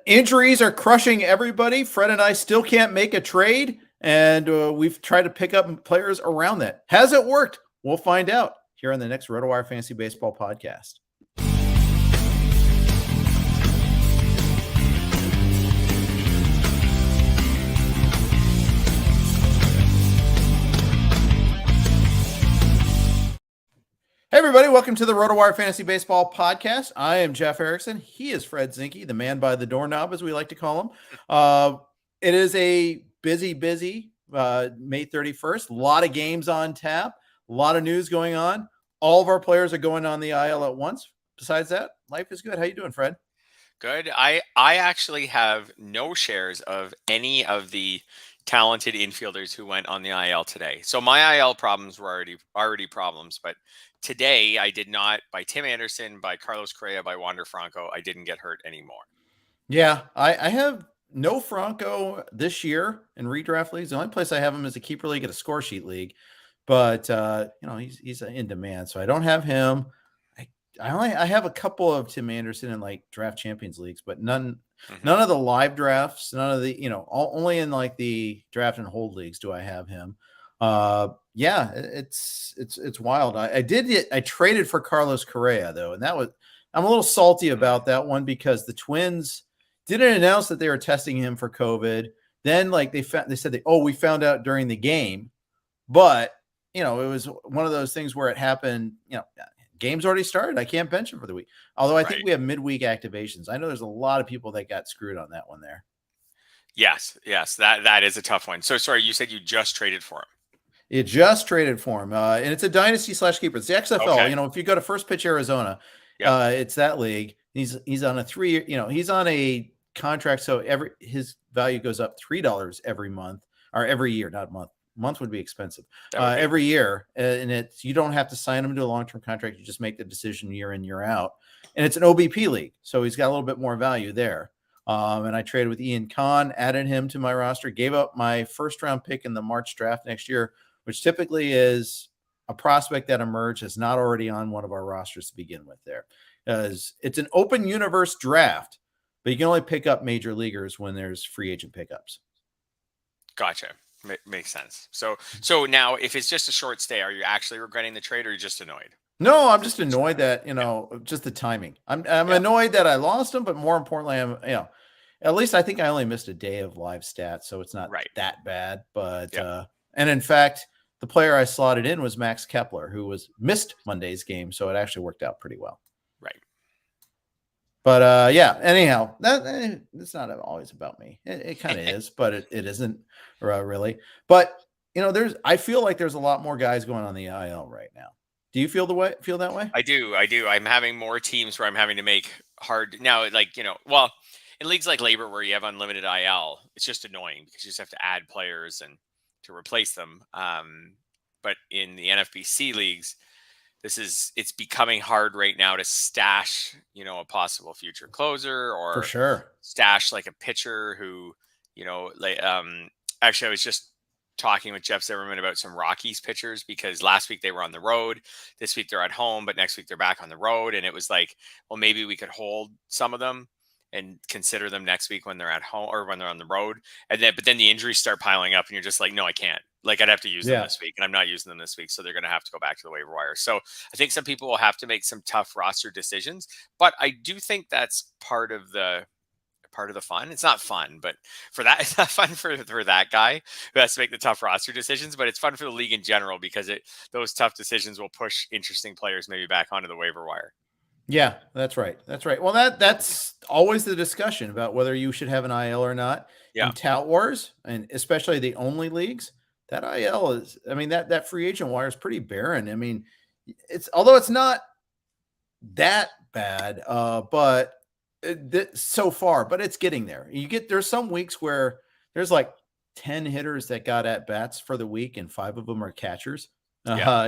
Injuries are crushing everybody. Fred and I still can't make a trade, and we've tried to pick up players around that. Has it worked? We'll find out here on the next RotoWire Fantasy Baseball podcast. Hey, everybody. Welcome to the RotoWire Fantasy Baseball podcast. I am Jeff Erickson. He is Fred Zinke, the man by the doorknob, as we like to call him. It is a busy May 31st. A lot of games on tap. A lot of news going on. All of our players are going on the IL at once. Besides that, life is good. How you doing, Fred? Good. I actually have no shares of any of the talented infielders who went on the IL today. So my IL problems were already problems, but today I did not, by Tim Anderson, by Carlos Correa, by Wander Franco, I didn't get hurt anymore. Yeah, I have no Franco this year in redraft leagues. The only place I have him is a keeper league at a score sheet league, but he's in demand, so I don't have him. I have a couple of Tim Anderson in like draft champions leagues, but none of the live drafts, none of the, only in like the draft and hold leagues do I have him. Yeah, it's wild. I traded for Carlos Correa though. And I'm a little salty about that one because the Twins didn't announce that they were testing him for COVID. Then they said we found out during the game, but it was one of those things where it happened, game's already started. I can't bench him for the week. Although I think we have midweek activations. I know there's a lot of people that got screwed on that one there. Yes. That is a tough one. So sorry, you said you just traded for him. You just traded for him. And it's a dynasty / keeper. It's the XFL. Okay. If you go to First Pitch Arizona, it's that league. He's on a 3-year, he's on a contract. So his value goes up $3 every month or every year, not month. Month would be expensive every year. And you don't have to sign him to a long-term contract. You just make the decision year in, year out. And it's an OBP league. So he's got a little bit more value there. And I traded with Ian Kahn, added him to my roster, gave up my first round pick in the March draft next year, which typically is a prospect that emerged is not already on one of our rosters to begin with there. Because it's an open universe draft, but you can only pick up major leaguers when there's free agent pickups. Gotcha. Makes sense. So now if it's just a short stay, are you actually regretting the trade or are you just annoyed? No, I'm just annoyed that, just the timing. I'm annoyed that I lost him, but more importantly, at least I think I only missed a day of live stats, so it's not that bad. But and in fact, the player I slotted in was Max Kepler, who missed Monday's game, so it actually worked out pretty well. Right. But anyhow, it's not always about me. It kind of is, but it isn't really. But I feel like there's a lot more guys going on the IL right now. Do you feel that way? I do. I'm having more teams where I'm having to make hard now. In leagues like Labor where you have unlimited IL, it's just annoying because you just have to add players and to replace them. But in the NFBC leagues, it's becoming hard right now to stash, a possible future closer or for sure stash like a pitcher who, actually I was just talking with Jeff Zimmerman about some Rockies pitchers because last week they were on the road. This week they're at home, but next week they're back on the road. And it was like, well, maybe we could hold some of them and consider them next week when they're at home or when they're on the road. But then the injuries start piling up and you're just like, no, I can't. Like I'd have to use them this week and I'm not using them this week. So they're going to have to go back to the waiver wire. So I think some people will have to make some tough roster decisions, but I do think that's part of the fun. It's not fun, but it's not fun for that guy who has to make the tough roster decisions, but it's fun for the league in general because those tough decisions will push interesting players maybe back onto the waiver wire. Yeah, that's right. Well, that's always the discussion about whether you should have an IL or not. In tout wars, and especially the only leagues, that IL is, that free agent wire is pretty barren. Although it's not that bad, but so far, but it's getting there. There's some weeks where there's like 10 hitters that got at bats for the week and 5 of them are catchers. But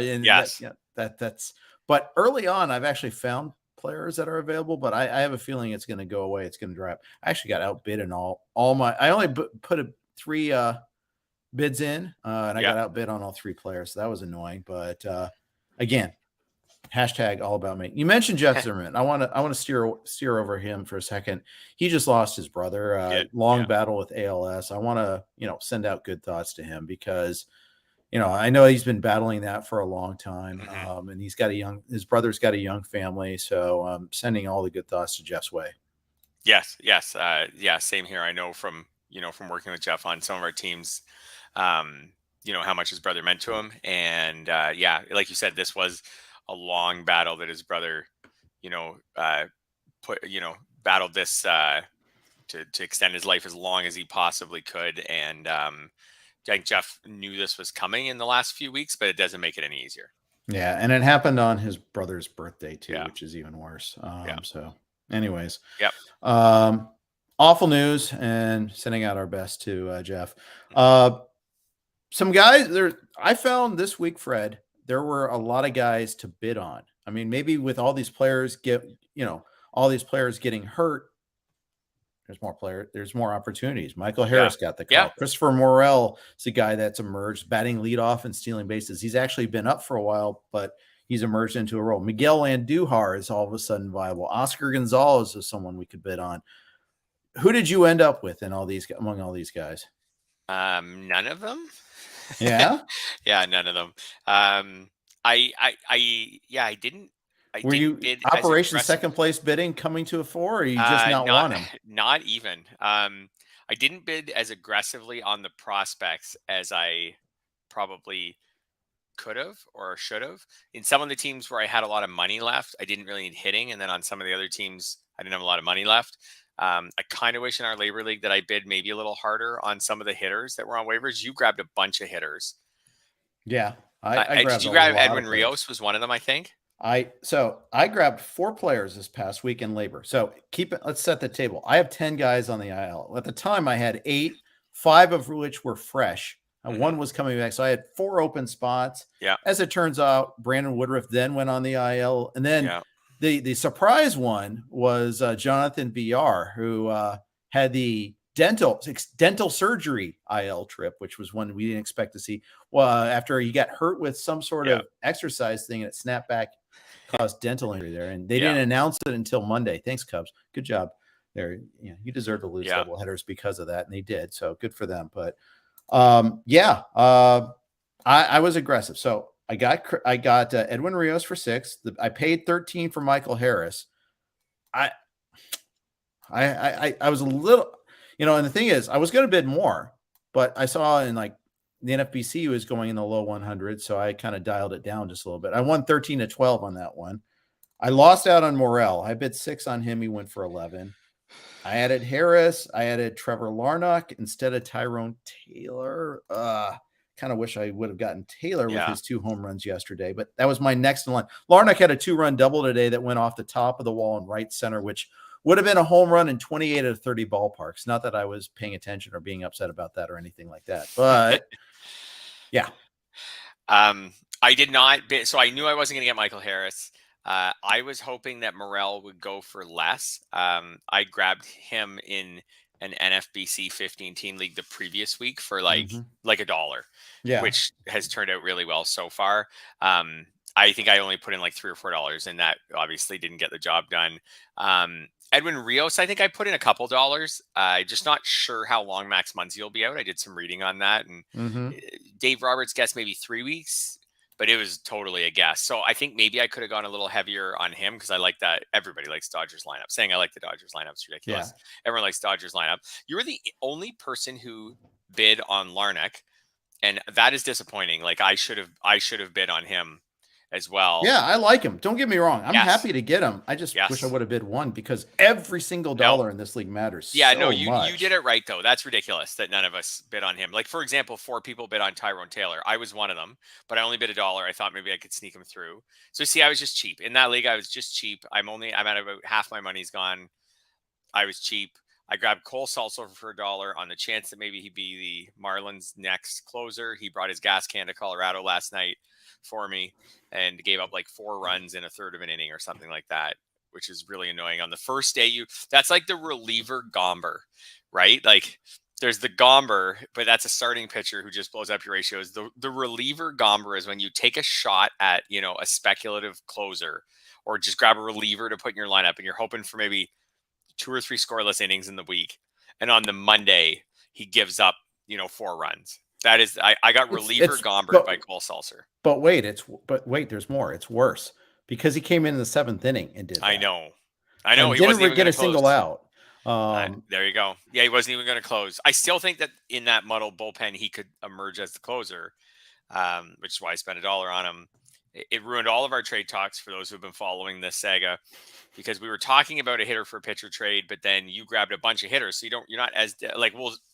early on, I've actually found players that are available, but I have a feeling it's going to go away. It's going to drop. I actually got outbid in all my, I only put 3 bids in and I got outbid on all 3 players. So that was annoying, but again, Hashtag all about me. You mentioned Jeff Zimmerman. I want to steer over him for a second. He just lost his brother. Long battle with ALS. I want to send out good thoughts to him because I know he's been battling that for a long time, and his brother's got a young family. So I'm sending all the good thoughts to Jeff's way. Yes. Same here. I know from working with Jeff on some of our teams, how much his brother meant to him. And like you said, this was a long battle that his brother, battled this to extend his life as long as he possibly could. And I think Jeff knew this was coming in the last few weeks, but it doesn't make it any easier. Yeah, and it happened on his brother's birthday too, which is even worse. So anyways. Yep. Awful news, and sending out our best to Jeff. Some guys there I found this week, Fred, there were a lot of guys to bid on. I mean, maybe with all these players getting hurt, there's more opportunities. Michael Harris got the call. Yeah. Christopher Morel is a guy that's emerged, batting leadoff and stealing bases. He's actually been up for a while, but he's emerged into a role. Miguel Andujar is all of a sudden viable. Oscar Gonzalez is someone we could bid on. Who did you end up with among all these guys? None of them. Yeah. Yeah, none of them. I didn't. Were you Operation Second Place bidding coming to a 4, or you just not want him? Not even. I didn't bid as aggressively on the prospects as I probably could have or should have. In some of the teams where I had a lot of money left, I didn't really need hitting, and then on some of the other teams, I didn't have a lot of money left. I kind of wish in our labor league that I bid maybe a little harder on some of the hitters that were on waivers. You grabbed a bunch of hitters. Yeah, I grabbed. Did you grab Edwin Rios? Was one of them, I think. I grabbed 4 players this past week in labor. So let's set the table. I have 10 guys on the IL. At the time, I had 8, 5 of which were fresh. One was coming back. So I had 4 open spots. Yeah. As it turns out, Brandon Woodruff then went on the IL. And then the surprise one was Jonathan BR, who had the dental surgery IL trip, which was one we didn't expect to see. Well, after he got hurt with some sort of exercise thing and it snapped back, caused dental injury there. And they didn't announce it until Monday. Thanks, Cubs. Good job there. You deserve to lose double headers because of that. And they did. So good for them. But I was aggressive. So I got Edwin Rios for 6. I paid 13 for Michael Harris. I was a little, and the thing is, I was going to bid more, but I saw in like the NFBC was going in the low 100, so I kind of dialed it down just a little bit. I won 13-12 on that one. I lost out on Morel. I bid 6 on him. He went for 11. I added Harris. I added Trevor Larnach instead of Tyrone Taylor. Kind of wish I would have gotten Taylor with his 2 home runs yesterday, but that was my next in line. Larnach had a 2-run double today that went off the top of the wall in right center, which would have been a home run in 28 out of 30 ballparks. Not that I was paying attention or being upset about that or anything like that, but yeah. I did not bid, so I knew I wasn't going to get Michael Harris. I was hoping that Morel would go for less. I grabbed him in an NFBC 15-team league the previous week for like $1, which has turned out really well so far. I think I only put in like $3 or $4, and that obviously didn't get the job done. Edwin Rios, I think I put in a couple dollars. Just not sure how long Max Muncy will be out. I did some reading on that, and Dave Roberts guessed maybe 3 weeks, but it was totally a guess. So I think maybe I could have gone a little heavier on him because I like that. Everybody likes Dodgers lineup. Saying I like the Dodgers lineup is ridiculous. Yeah. Everyone likes Dodgers lineup. You were the only person who bid on Larnach, and that is disappointing. Like I should have bid on him as well. Yeah, I like him. Don't get me wrong. I'm happy to get him. I just wish I would have bid 1 because every single dollar in this league matters. Yeah, so you did it right though. That's ridiculous that none of us bid on him. Like for example, 4 people bid on Tyrone Taylor. I was one of them, but I only bid $1. I thought maybe I could sneak him through. So see, I was just cheap. In that league, I was just cheap. I'm at about half my money's gone. I was cheap. I grabbed Cole Salso for $1 on the chance that maybe he'd be the Marlins' next closer. He brought his gas can to Colorado last night for me and gave up like 4 runs in a third of an inning or something like that, which is really annoying. On the first day, that's like the reliever Gomber, right? Like there's the Gomber, but that's a starting pitcher who just blows up your ratios. The reliever Gomber is when you take a shot at, a speculative closer, or just grab a reliever to put in your lineup, and you're hoping for maybe 2 or 3 scoreless innings in the week. And on the Monday, he gives up, 4 runs. That is, I got reliever Gomber by Cole Sulser. But wait, there's more. It's worse because he came in the 7th inning and did that. I know. He didn't wasn't even get a close. single out. There you go. Yeah, he wasn't even going to close. I still think that in that muddled bullpen, he could emerge as the closer, which is why I spent $1 on him. It ruined all of our trade talks for those who've been following this saga, because we were talking about a hitter for a pitcher trade, but then you grabbed a bunch of hitters, so you're not as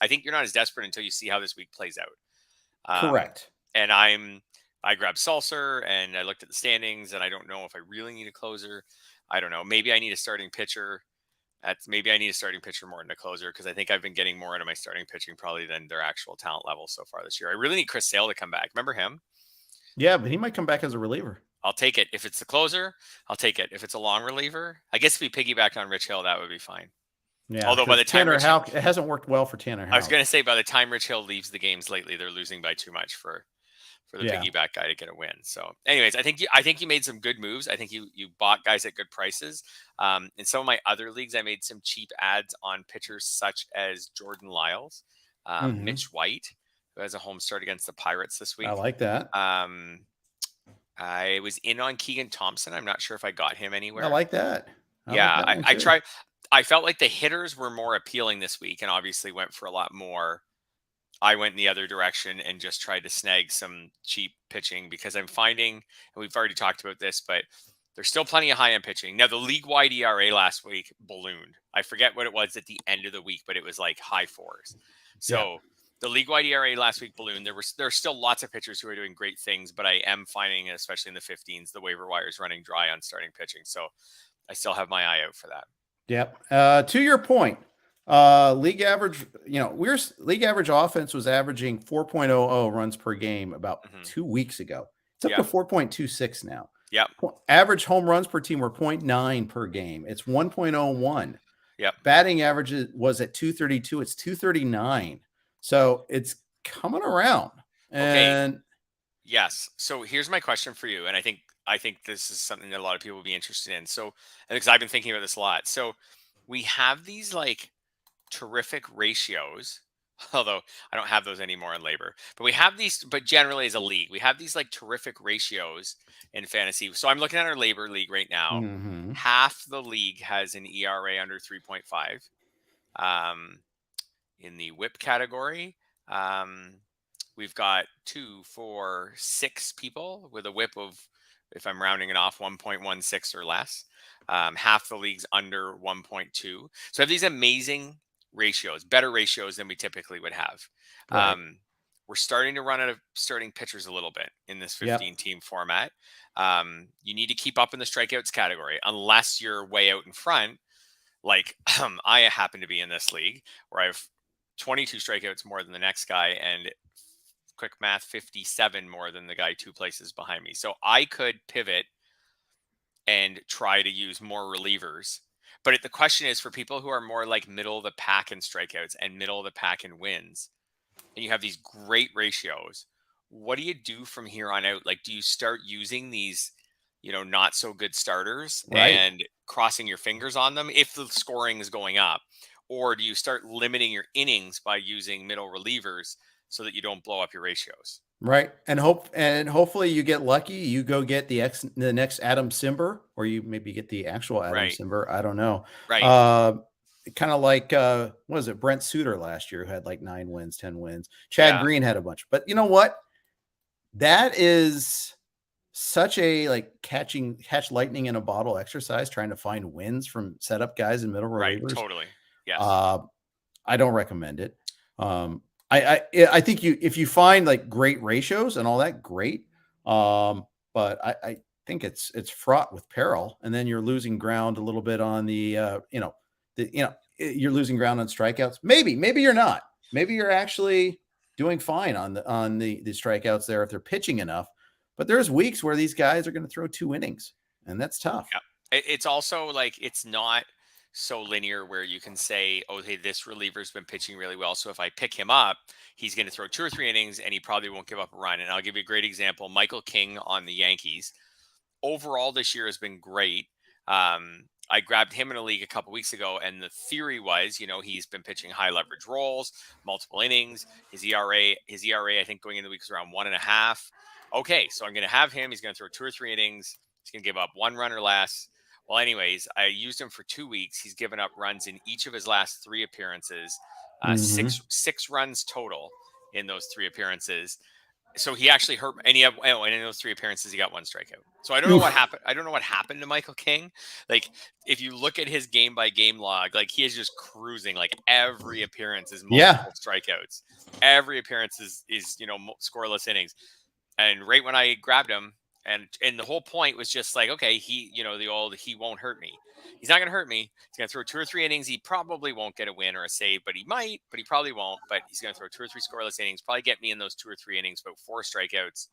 I think you're not as desperate until you see how this week plays out. Correct. And I grabbed Sulser, and I looked at the standings, and I don't know if I really need a closer. I don't know. Maybe I need a starting pitcher. Maybe I need a starting pitcher more than a closer, because I think I've been getting more out of my starting pitching probably than their actual talent level so far this year. I really need Chris Sale to come back. Remember him? Yeah, but he might come back as a reliever. I'll take it. If it's the closer, I'll take it. If it's a long reliever, I guess if we piggybacked on Rich Hill, that would be fine. Yeah. Although by the time Tanner Houck, it hasn't worked well for Tanner Houck. I was going to say, by the time Rich Hill leaves the games lately, they're losing by too much for the piggyback guy to get a win. So anyways, I think you made some good moves. I think you bought guys at good prices. In some of my other leagues, I made some cheap ads on pitchers such as Jordan Lyles, Mitch White, who has a home start against the Pirates this week. I like that. I was in on Keegan Thompson. I'm not sure if I got him anywhere. I like that. I tried. I felt like the hitters were more appealing this week, and obviously went for a lot more. I went in the other direction and just tried to snag some cheap pitching, because I'm finding, and we've already talked about this, but there's still plenty of high-end pitching. Now, the league-wide ERA last week ballooned. I forget what it was at the end of the week, but it was like high 4s. So the league-wide ERA last week ballooned. There are still lots of pitchers who are doing great things, but I am finding, especially in the 15s, the waiver wire is running dry on starting pitching. So I still have my eye out for that. Yep. To your point, league average, league average offense was averaging 4.00 runs per game about 2 weeks ago. It's up to 4.26 now. Yep. Average home runs per team were 0.9 per game. It's 1.01. Yep. Batting average was at 232. It's 239. So it's coming around. And yes. So here's my question for you. And I think this is something that a lot of people will be interested in. So, because I've been thinking about this a lot. So we have these like terrific ratios, although I don't have those anymore in labor, but we have these, but generally as a league, we have these like terrific ratios in fantasy. So I'm looking at our labor league right now. Half the league has an ERA under 3.5. In the whip category, we've got 2, 4, 6 people with a whip of, if I'm rounding it off, 1.16 or less. Half the league's under 1.2. So I have these amazing ratios, better ratios than we typically would have. Right. We're starting to run out of starting pitchers a little bit in this 15-team format. You need to keep up in the strikeouts category, unless you're way out in front. Like I happen to be in this league where I have 22 strikeouts more than the next guy, and quick math, 57 more than the guy 2 places behind me. So I could pivot and try to use more relievers. But the question is, for people who are more like middle of the pack in strikeouts and middle of the pack in wins, and you have these great ratios, what do you do from here on out? Like, do you start using these, not so good starters and crossing your fingers on them if the scoring is going up? Or do you start limiting your innings by using middle relievers so that you don't blow up your ratios? Right. And hopefully you get lucky. You go get the next Adam Simber, or you maybe get the actual Adam Simber. I don't know. Right. Kind of like, what was it? Brent Suter last year, who had like 9 wins, 10 wins. Chad Green had a bunch, but you know what? That is such a like catch lightning in a bottle exercise, trying to find wins from setup guys and middle relievers. Right. Totally. Yes. I don't recommend it. I think if you find like great ratios and all that, great. But I think it's fraught with peril, and then you're losing ground a little bit on you're losing ground on strikeouts. Maybe you're not. Maybe you're actually doing fine on the strikeouts there if they're pitching enough. But there's weeks where these guys are going to throw 2 innings, and that's tough. Yeah. It's also like, it's not so linear where you can say, oh, hey, this reliever's been pitching really well. So if I pick him up, he's going to throw 2 or 3 innings and he probably won't give up a run. And I'll give you a great example. Michael King on the Yankees overall this year has been great. I grabbed him in a league a couple weeks ago, and the theory was, he's been pitching high leverage roles, multiple innings. His ERA, I think going into the week was around 1.5. Okay, so I'm going to have him. He's going to throw 2 or 3 innings. He's going to give up 1 run or less. Well, anyways, I used him for 2 weeks. He's given up runs in each of his last 3 appearances, six runs total in those 3 appearances. So he actually hurt, and and in those 3 appearances, he got 1 strikeout. So I don't know what happened. I don't know what happened to Michael King. Like, if you look at his game by game log, like he is just cruising. Like every appearance is multiple strikeouts. Every appearance is scoreless innings. And right when I grabbed him, and the whole point was just like, okay, he won't hurt me. He's not going to hurt me. He's going to throw 2 or 3 innings. He probably won't get a win or a save, but he might, but he probably won't. But he's going to throw 2 or 3 scoreless innings, probably get me in those 2 or 3 innings, about 4 strikeouts.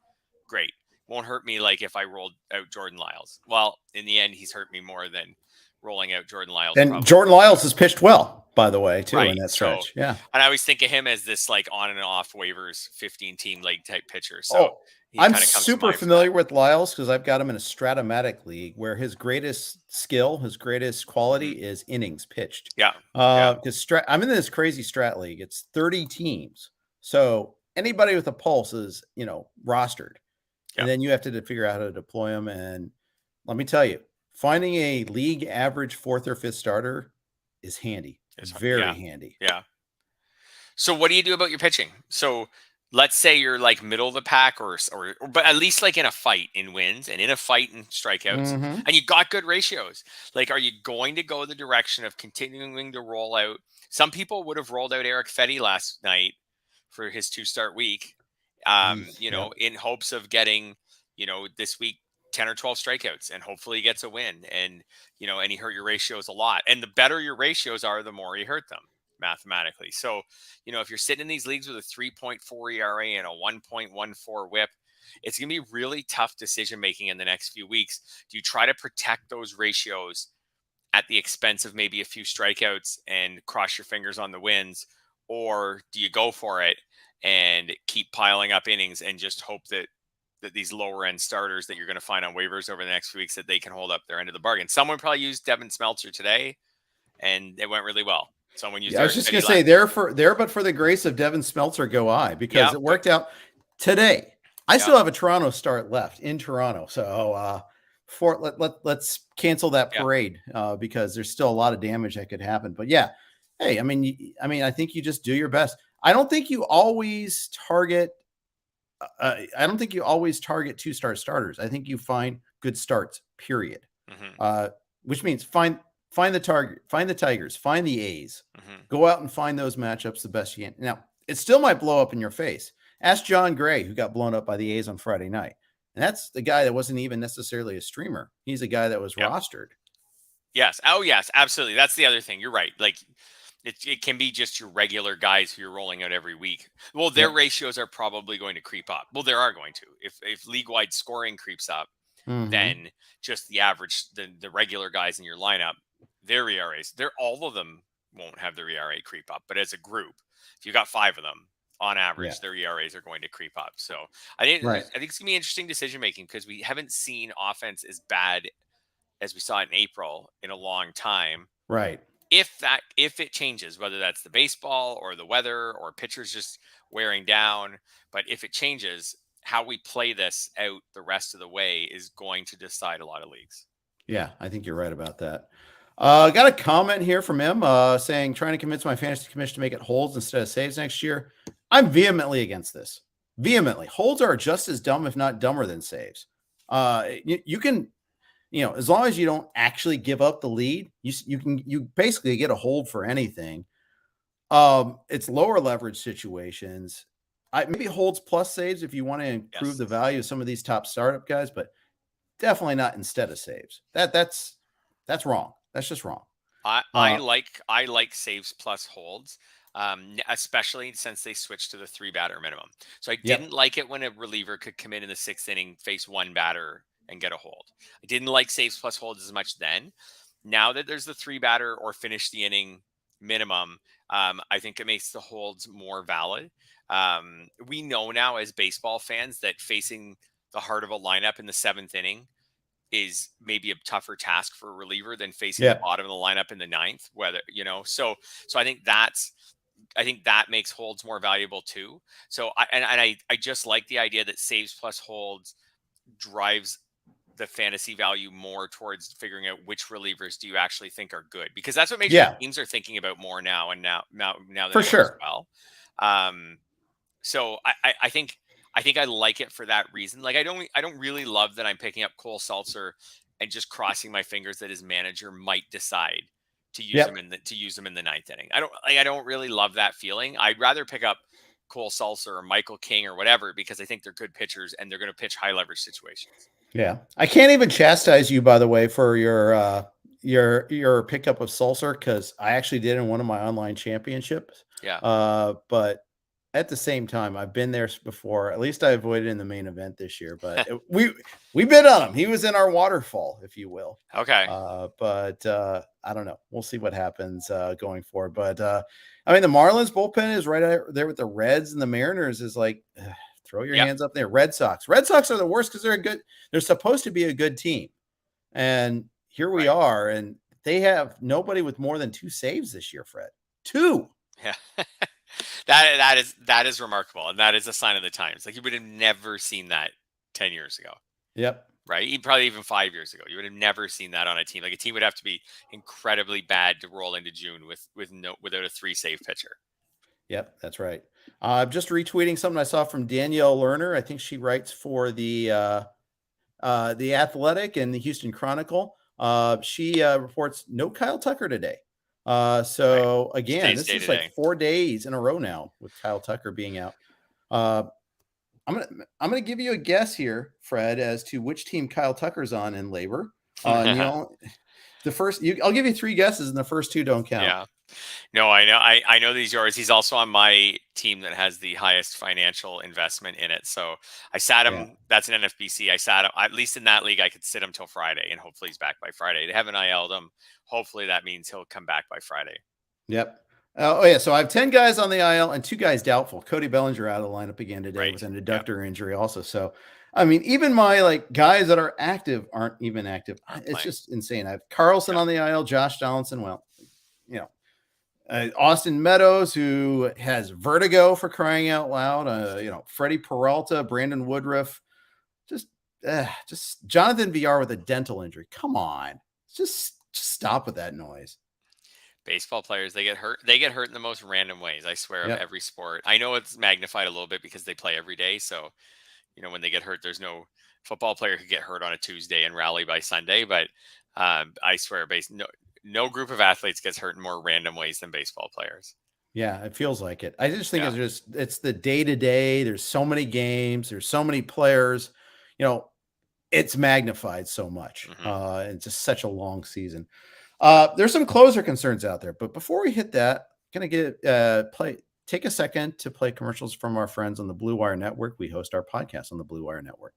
Great. Won't hurt me like if I rolled out Jordan Lyles. Well, in the end, he's hurt me more than rolling out Jordan Lyles. And probably. Jordan Lyles has pitched well, by the way, too, in that stretch. So, and I always think of him as this like on and off waivers 15-team league type pitcher. So I'm super familiar with Lyles because I've got him in a Stratomatic league where his greatest skill, his greatest quality is innings pitched. Yeah. Because I'm in this crazy Strat league. It's 30 teams. So anybody with a pulse is, rostered. And then you have to figure out how to deploy them. And let me tell you, finding a league average 4th or 5th starter is handy. It's very handy. Yeah. So what do you do about your pitching? So let's say you're like middle of the pack or but at least like in a fight in wins and in a fight in strikeouts, and you got good ratios. Like, are you going to go the direction of continuing to roll out? Some people would have rolled out Eric Fetty last night for his 2-start week, in hopes of getting, this week 10 or 12 strikeouts, and hopefully he gets a win. And, and he hurt your ratios a lot. And the better your ratios are, the more you hurt them mathematically. So, if you're sitting in these leagues with a 3.4 ERA and a 1.14 whip, it's going to be really tough decision making in the next few weeks. Do you try to protect those ratios at the expense of maybe a few strikeouts and cross your fingers on the wins? Or do you go for it and keep piling up innings and just hope that these lower end starters that you're going to find on waivers over the next few weeks, that they can hold up their end of the bargain? Someone probably used Devin Smeltzer today and it went really well. Someone used I was just going to say there, but for the grace of Devin Smeltzer, go I, because it worked out today. I still have a Toronto start left in Toronto. So let's cancel that parade because there's still a lot of damage that could happen. But hey, I think you just do your best. I don't think you always target 2-star starters. I think you find good starts, period. Which means find the target, find the Tigers, find the A's, go out and find those matchups the best you can. Now, it still might blow up in your face. Ask John Gray, who got blown up by the A's on Friday night. And that's the guy that wasn't even necessarily a streamer. He's a guy that was rostered. Yes. Oh, yes, absolutely. That's the other thing. You're right. Like, it can be just your regular guys who you're rolling out every week. Well, their ratios are probably going to creep up. Well, they are going to. If league-wide scoring creeps up, then just the average, the regular guys in your lineup, their ERAs, all of them won't have their ERA creep up. But as a group, if you got 5 of them, on average, their ERAs are going to creep up. So I think it's going to be interesting decision making because we haven't seen offense as bad as we saw it in April in a long time. Right. If it changes, whether that's the baseball or the weather or pitchers just wearing down, but if it changes, how we play this out the rest of the way is going to decide a lot of leagues. Yeah, I think you're right about that. Got a comment here from him saying, trying to convince my fantasy commission to make it holds instead of saves next year. I'm vehemently against this. Vehemently. Holds are just as dumb, if not dumber than saves. You can, as long as you don't actually give up the lead, you basically get a hold for anything. It's lower leverage situations. Maybe holds plus saves if you want to improve the value of some of these top startup guys, but definitely not instead of saves. That's wrong. That's just wrong. I like saves plus holds, especially since they switched to the 3-batter minimum. So I didn't like it when a reliever could come in the 6th inning, face 1 batter, and get a hold. I didn't like saves plus holds as much then. Now that there's the 3-batter or finish the inning minimum, I think it makes the holds more valid. We know now as baseball fans that facing the heart of a lineup in the 7th inning is maybe a tougher task for a reliever than facing the Yeah. bottom of the lineup in the 9th. Whether so I think that makes holds more valuable too. So I just like the idea that saves plus holds drives the fantasy value more towards figuring out which relievers do you actually think are good, because that's what major league Yeah, teams are thinking about more now than for ever as sure. well. So I think I like it for that reason. Like I don't really love that I'm picking up Cole Seltzer and just crossing my fingers that his manager might decide to use him Yep. in the 9th inning. I don't really love that feeling. I'd rather pick up Cole Seltzer or Michael King or whatever, because I think they're good pitchers and they're going to pitch high leverage situations. Yeah. I can't even chastise you, by the way, for your pickup of Sulcer, because I actually did in one of my online championships. Yeah. But at the same time, I've been there before. At least I avoided in the main event this year. But we bid on him. He was in our waterfall, if you will. Okay. But I don't know. We'll see what happens going forward. But I mean, the Marlins bullpen is right out there with the Reds, and the Mariners is like, throw your hands up there. Red Sox are the worst because they're supposed to be a good team. And here we are, and they have nobody with more than 2 saves this year, Fred. 2. Yeah. that is remarkable, and that is a sign of the times. Like, you would have never seen that 10 years ago. Yep. Right? Probably even 5 years ago. You would have never seen that on a team. Like, a team would have to be incredibly bad to roll into June without a 3-save pitcher. Yep, that's right. Just retweeting something I saw from Danielle Lerner. I think she writes for the Athletic and the Houston Chronicle. She reports no Kyle Tucker today. So again, this is like 4 days in a row now with Kyle Tucker being out. I'm gonna give you a guess here, Fred, as to which team Kyle Tucker's on in labor. I'll give you 3 guesses, and the first 2 don't count. Yeah. No, I know. I know these yours. He's also on my team that has the highest financial investment in it. So I sat him. Yeah. That's an NFBC. I sat him, at least in that league. I could sit him till Friday, and hopefully he's back by Friday. They haven't IL'd him. Hopefully that means he'll come back by Friday. Yep. Oh yeah. So I have 10 guys on the IL and 2 guys doubtful. Cody Bellinger out of the lineup again today with an adductor injury also. So, I mean, even my guys that are active aren't even active. It's just insane. I have Carlson on the IL, Josh Donaldson. Well, Austin Meadows, who has vertigo, for crying out loud. Freddie Peralta, Brandon Woodruff, just Jonathan VR with a dental injury. Come on, just stop with that noise. Baseball players, they get hurt. They get hurt in the most random ways. I swear, of every sport. I know it's magnified a little bit because they play every day. So, when they get hurt, there's no football player could get hurt on a Tuesday and rally by Sunday. But I swear, no group of athletes gets hurt in more random ways than baseball players. Yeah, it feels like it. I just think it's the day-to-day. There's so many games. There's so many players. It's magnified so much. Mm-hmm. It's just such a long season. There's some closer concerns out there. But before we hit that, I'm going to take a second to play commercials from our friends on the Blue Wire Network. We host our podcast on the Blue Wire Network.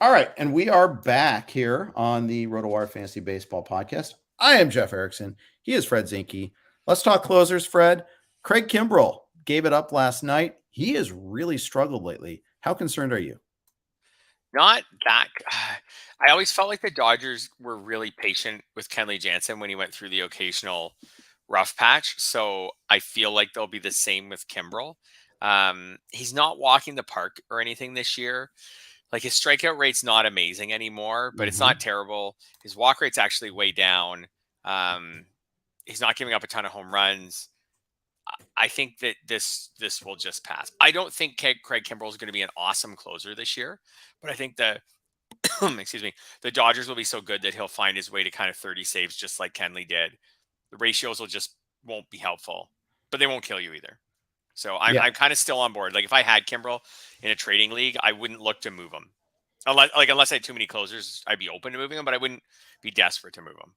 All right, and we are back here on the RotoWire Fantasy Baseball Podcast. I am Jeff Erickson. He is Fred Zinke. Let's talk closers, Fred. Craig Kimbrel gave it up last night. He has really struggled lately. How concerned are you? Not that. I always felt like the Dodgers were really patient with Kenley Jansen when he went through the occasional rough patch. So I feel like they'll be the same with Kimbrel. He's not walking the park or anything this year. Like, his strikeout rate's not amazing anymore, but it's not terrible. His walk rate's actually way down. He's not giving up a ton of home runs. I think that this will just pass. I don't think Craig Kimbrel is going to be an awesome closer this year, but I think the Dodgers will be so good that he'll find his way to kind of 30 saves just like Kenley did. The ratios won't be helpful, but they won't kill you either. So I'm kind of still on board. Like, if I had Kimbrel in a trading league, I wouldn't look to move him. Unless I had too many closers, I'd be open to moving him, but I wouldn't be desperate to move him.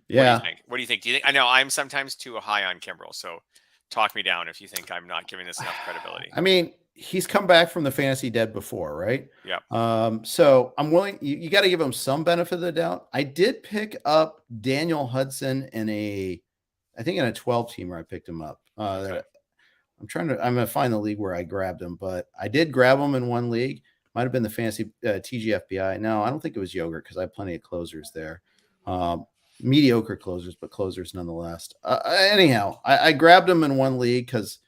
Yeah. What do you think? Do you think? I know I'm sometimes too high on Kimbrel, so talk me down if you think I'm not giving this enough credibility. I mean, he's come back from the fantasy dead before, right? Yeah. So I'm willing. You got to give him some benefit of the doubt. I did pick up Daniel Hudson I think in a 12 teamer. I picked him up. Okay. I'm gonna find the league where I grabbed him, but I did grab him in one league. Might have been the fantasy TGFBI. No, I don't think it was Yogurt because I have plenty of closers there. Mediocre closers, but closers nonetheless. Anyhow, I grabbed him in one league because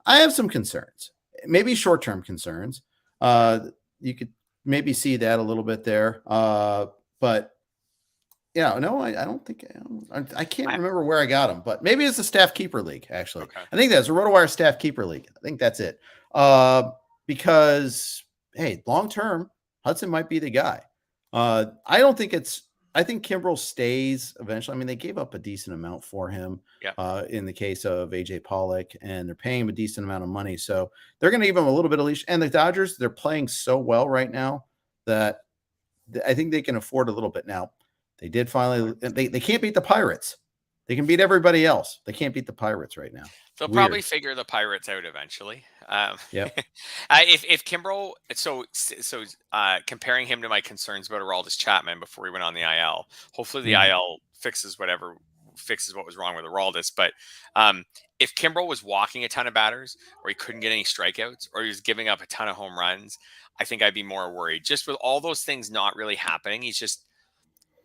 I have some concerns, maybe short-term concerns. You could maybe see that a little bit there. But yeah, no, I don't think I can't remember where I got him, but maybe it's a staff keeper league. Actually, Okay. I think that's a RotoWire staff keeper league. I think that's it. Because hey, long term, Hudson might be the guy. I don't think it's. I think Kimbrel stays eventually. I mean, they gave up a decent amount for him. Yeah. In the case of AJ Pollock, and they're paying him a decent amount of money, so they're going to give him a little bit of leash. And the Dodgers, they're playing so well right now that I think they can afford a little bit now. They did finally. They can't beat the Pirates. They can beat everybody else. They can't beat the Pirates right now. They'll probably figure the Pirates out eventually. Yep. If Kimbrel, comparing him to my concerns about Aroldis Chapman before he went on the IL, hopefully the IL fixes what was wrong with Aroldis. But if Kimbrel was walking a ton of batters, or he couldn't get any strikeouts, or he was giving up a ton of home runs, I think I'd be more worried. Just with all those things not really happening, he's just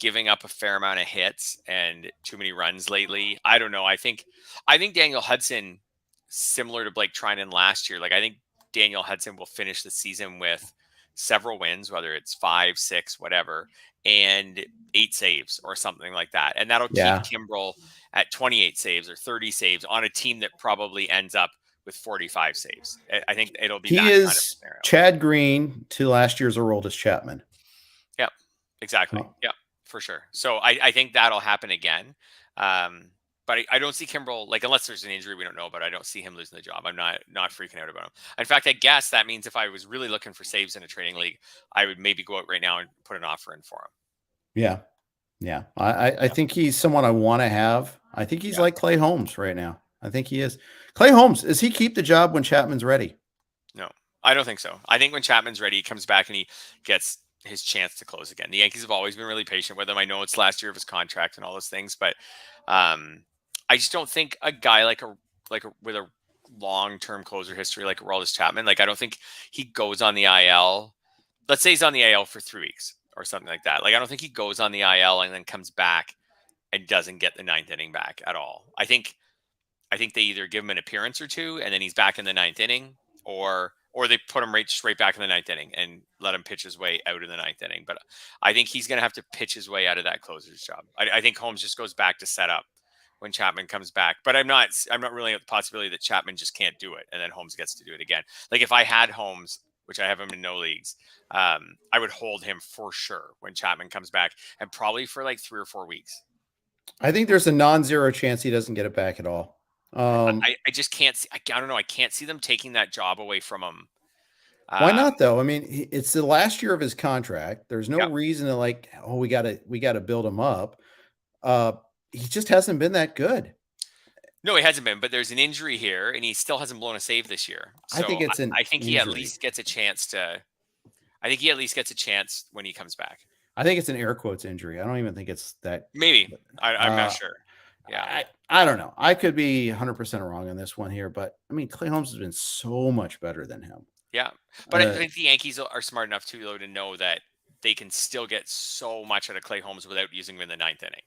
giving up a fair amount of hits and too many runs lately. I don't know. I think Daniel Hudson, similar to Blake Trinan last year, like I think Daniel Hudson will finish the season with several wins, whether it's 5, 6, whatever, and 8 saves or something like that. And that'll keep Kimbrel at 28 saves or 30 saves on a team that probably ends up with 45 saves. I think it'll be that kind of scenario. Chad Green to last year's Aroldis Chapman. Yep, exactly. Yep. For sure. So I think that'll happen again. But I don't see Kimbrel, like, unless there's an injury we don't know about, I don't see him losing the job. I'm not freaking out about him. In fact, I guess that means if I was really looking for saves in a trading league, I would maybe go out right now and put an offer in for him. Yeah. Yeah. I think he's someone I want to have. I think he's like Clay Holmes right now. I think he is. Clay Holmes, does he keep the job when Chapman's ready? No, I don't think so. I think when Chapman's ready, he comes back and he gets his chance to close again. The Yankees have always been really patient with him. I know it's last year of his contract and all those things, but I just don't think a guy with a long-term closer history like Aroldis Chapman, like I don't think he goes on the IL. Let's say he's on the IL for 3 weeks or something like that. Like I don't think he goes on the IL and then comes back and doesn't get the 9th inning back at all. I think they either give him an appearance or two and then he's back in the 9th inning, or they put him straight back in the 9th inning and let him pitch his way out in the 9th inning. But I think he's going to have to pitch his way out of that closer's job. I think Holmes just goes back to set up when Chapman comes back. But I'm not ruling out the possibility that Chapman just can't do it and then Holmes gets to do it again. Like if I had Holmes, which I have him in no leagues, I would hold him for sure when Chapman comes back, and probably for like 3 or 4 weeks. I think there's a non-zero chance he doesn't get it back at all. I just can't see. I don't know. I can't see them taking that job away from him. Why not though? I mean, it's the last year of his contract. There's no reason to we gotta build him up. He just hasn't been that good. No, he hasn't been, but there's an injury here and he still hasn't blown a save this year. So I think it's an I think he at least gets a chance when he comes back. I think it's an air quotes injury. I don't even think it's that. Maybe. I'm not sure. Yeah. I don't know. I could be 100% wrong on this one here, but I mean, Clay Holmes has been so much better than him. Yeah. But I think the Yankees are smart enough too, though, to know that they can still get so much out of Clay Holmes without using him in the 9th inning.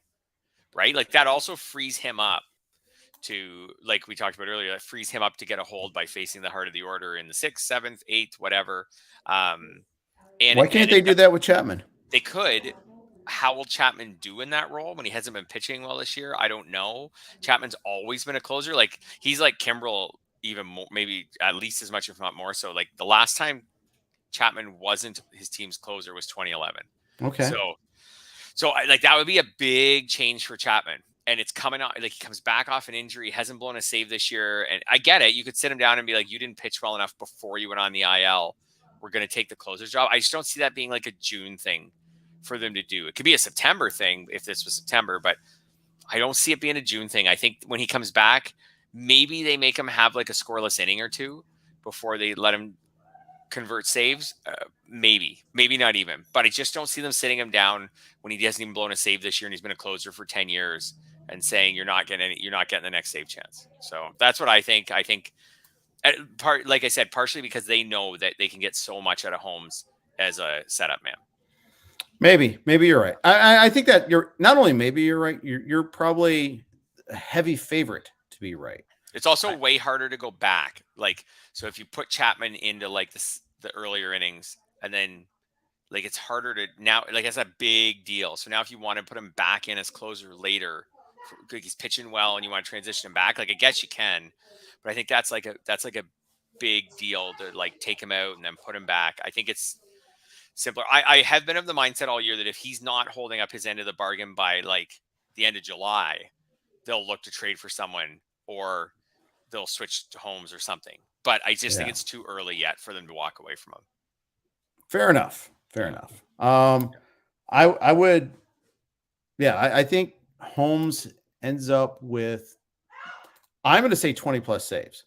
Right? Like that also frees him up to, like we talked about earlier, that frees him up to get a hold by facing the heart of the order in the 6th, 7th, 8th, whatever. And why can't they do that with Chapman? They could. How will Chapman do in that role when he hasn't been pitching well this year? I don't know. Chapman's always been a closer. Like he's like Kimbrel, even more, maybe at least as much, if not more so. Like the last time Chapman wasn't his team's closer was 2011. Okay. So like that would be a big change for Chapman. And it's coming out, like he comes back off an injury, hasn't blown a save this year. And I get it. You could sit him down and be like, you didn't pitch well enough before you went on the IL. We're going to take the closer's job. I just don't see that being like a June thing for them to do. It could be a September thing if this was September, but I don't see it being a June thing. I think when he comes back, maybe they make him have like a scoreless inning or two before they let him convert saves? Maybe not even. But I just don't see them sitting him down when he hasn't even blown a save this year and he's been a closer for 10 years and saying you're not getting the next save chance. So that's what I think. I think like I said, partially because they know that they can get so much out of Holmes as a setup man. Maybe you're right. I think that you're not only maybe you're right. You're probably a heavy favorite to be right. It's also way harder to go back. Like, so if you put Chapman into like the earlier innings and then like it's harder to now, like that's a big deal. So now if you want to put him back in as closer later, like he's pitching well and you want to transition him back, like I guess you can, but I think that's like a big deal to like take him out and then put him back. I think it's simpler. I have been of the mindset all year that if he's not holding up his end of the bargain by like the end of July, they'll look to trade for someone or they'll switch to Holmes or something. But I just think it's too early yet for them to walk away from him. Fair enough. I would, I think Holmes ends up with, I'm going to say 20 plus saves.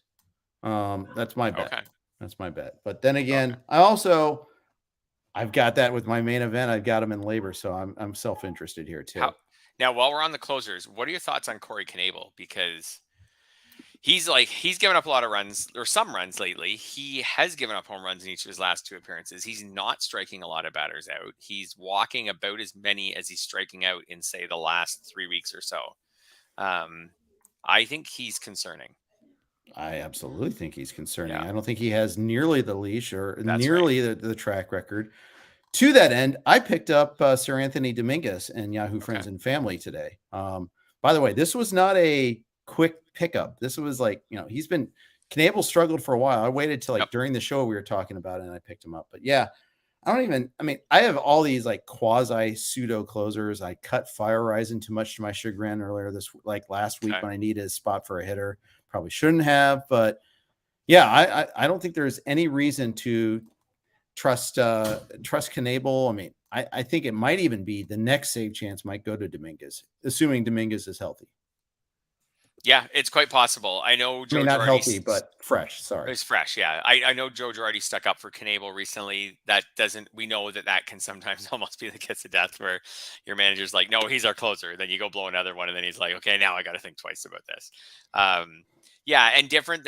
That's my bet. Okay. That's my bet. But then again, I've got that with my main event. I've got him in labor, so I'm self-interested here too. Now, while we're on the closers, what are your thoughts on Corey Knebel? Because he's given up a lot of runs or some runs lately. He has given up home runs in each of his last 2 appearances. He's not striking a lot of batters out. He's walking about as many as he's striking out in, say, the last 3 weeks or so. I think he's concerning. I absolutely think he's concerning. Yeah. I don't think he has nearly the leash or the track record. To that end, I picked up Sir Anthony Dominguez and Yahoo Friends and Family today. By the way, this was not a quick pickup. This was like, Knebel struggled for a while. I waited till during the show we were talking about it and I picked him up. But yeah, I have all these like quasi pseudo closers. I cut Fire Rising too much to my chagrin earlier last week when I needed a spot for a hitter. Probably shouldn't have, but yeah, I don't think there's any reason to trust Knebel. I think it might even be the next save chance might go to Dominguez, assuming Dominguez is healthy. Yeah, it's quite possible. I know Joe not healthy, but fresh. Sorry. It's fresh. Yeah. I know Joe Girardi stuck up for Knebel recently. We know that can sometimes almost be the kiss of death where your manager's like, no, he's our closer. Then you go blow another one. And then he's like, okay, now I got to think twice about this. And different.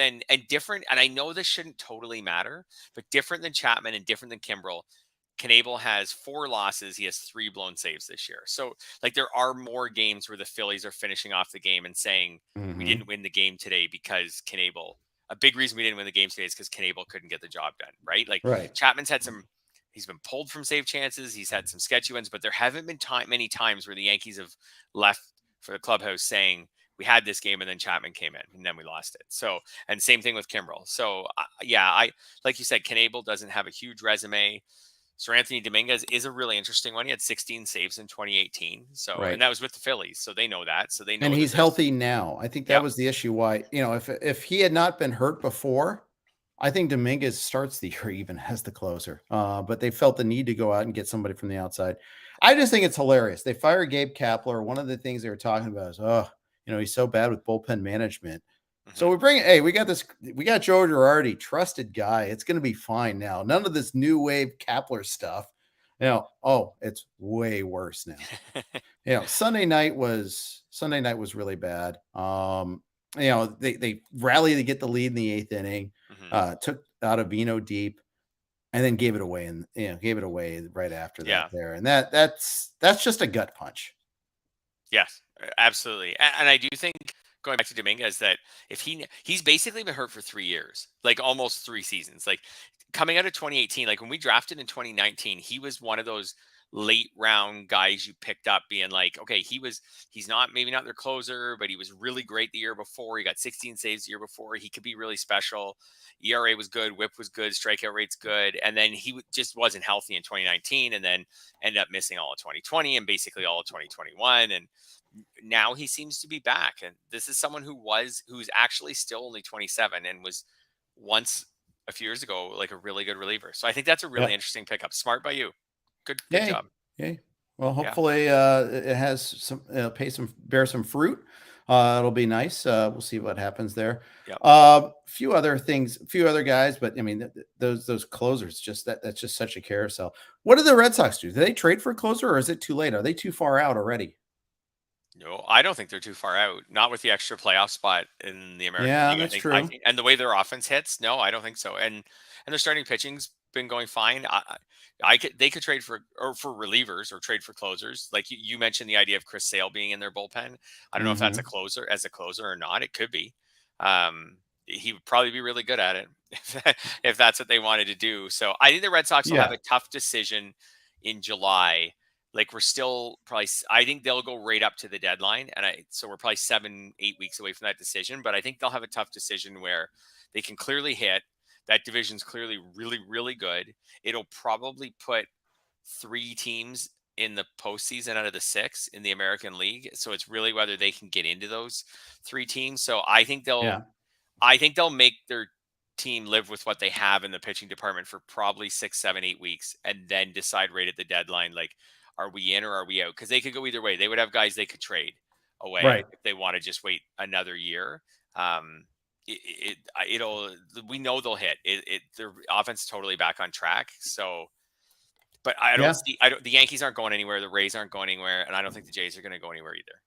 And I know this shouldn't totally matter, but different than Chapman and different than Kimbrel, Knebel has 4 losses. He has 3 blown saves this year. So like there are more games where the Phillies are finishing off the game and saying we didn't win the game today because Knebel. A big reason we didn't win the game today is because Knebel couldn't get the job done. Right? Chapman's had he's been pulled from save chances. He's had some sketchy ones, but there haven't been many times where the Yankees have left for the clubhouse saying we had this game and then Chapman came in and then we lost it. So, and same thing with Kimbrel. So I like you said, Knebel doesn't have a huge resume. Sir Anthony Dominguez is a really interesting one. He had 16 saves in 2018. So, and that was with the Phillies. So they know that. So they know. And he's healthy now. I think that was the issue. Why, if he had not been hurt before, I think Dominguez starts the year even as the closer. But they felt the need to go out and get somebody from the outside. I just think it's hilarious. They fired Gabe Kapler. One of the things they were talking about is, he's so bad with bullpen management. So we we got Joe Girardi, trusted guy. It's going to be fine now. None of this new wave Kapler stuff. It's way worse now. Sunday night was really bad. They rallied to get the lead in the 8th inning, took Ottavino deep, and then gave it away right after that there. And that's just a gut punch. Yes, absolutely. And I do think, going back to Dominguez, that if he's basically been hurt for 3 years, like almost 3 seasons, like coming out of 2018, like when we drafted in 2019, he was one of those late round guys you picked up being like, okay, he's maybe not their closer, but he was really great the year before. He got 16 saves the year before. He could be really special. ERA was good. WHIP was good. Strikeout rate's good. And then he just wasn't healthy in 2019 and then ended up missing all of 2020 and basically all of 2021. And now he seems to be back. And this is someone who's actually still only 27 and was once a few years ago, like a really good reliever. So I think that's a really interesting pickup. Smart by you. Good job. Yay. Well, hopefully it has bear some fruit. It'll be nice. We'll see what happens there. Yep. Few other things, a few other guys, but I mean, those closers, just that's just such a carousel. What do the Red Sox do? Do they trade for a closer, or is it too late? Are they too far out already? No, I don't think they're too far out. Not with the extra playoff spot in the American Yeah, League. that's I true. think, and the way their offense hits, no, I don't think so. And their starting pitching's been going fine. They could trade for or for relievers or trade for closers. Like you mentioned the idea of Chris Sale being in their bullpen. I don't know if that's Hmm. a closer or not. It could be. He would probably be really good at it if that's what they wanted to do. So I think the Red Sox will have Yeah, a tough decision in July. Like we're still probably, I think they'll go right up to the deadline, and so we're probably 7-8 weeks away from that decision. But I think they'll have a tough decision where they can clearly hit. That division's clearly really really good. It'll probably put 3 teams in the postseason out of the 6 in the American League. So it's really whether they can get into those 3 teams. So yeah, I think they'll make their team live with what they have in the pitching department for probably 6, 7, 8 weeks, and then decide right at the deadline, like, are we in or are we out? Because they could go either way. They would have guys they could trade away right. if they want to just wait another year. Um, it'll we know they'll hit their offense is totally back on track. So, but Yeah, the Yankees aren't going anywhere, the Rays aren't going anywhere, and I don't think the Jays are going to go anywhere either.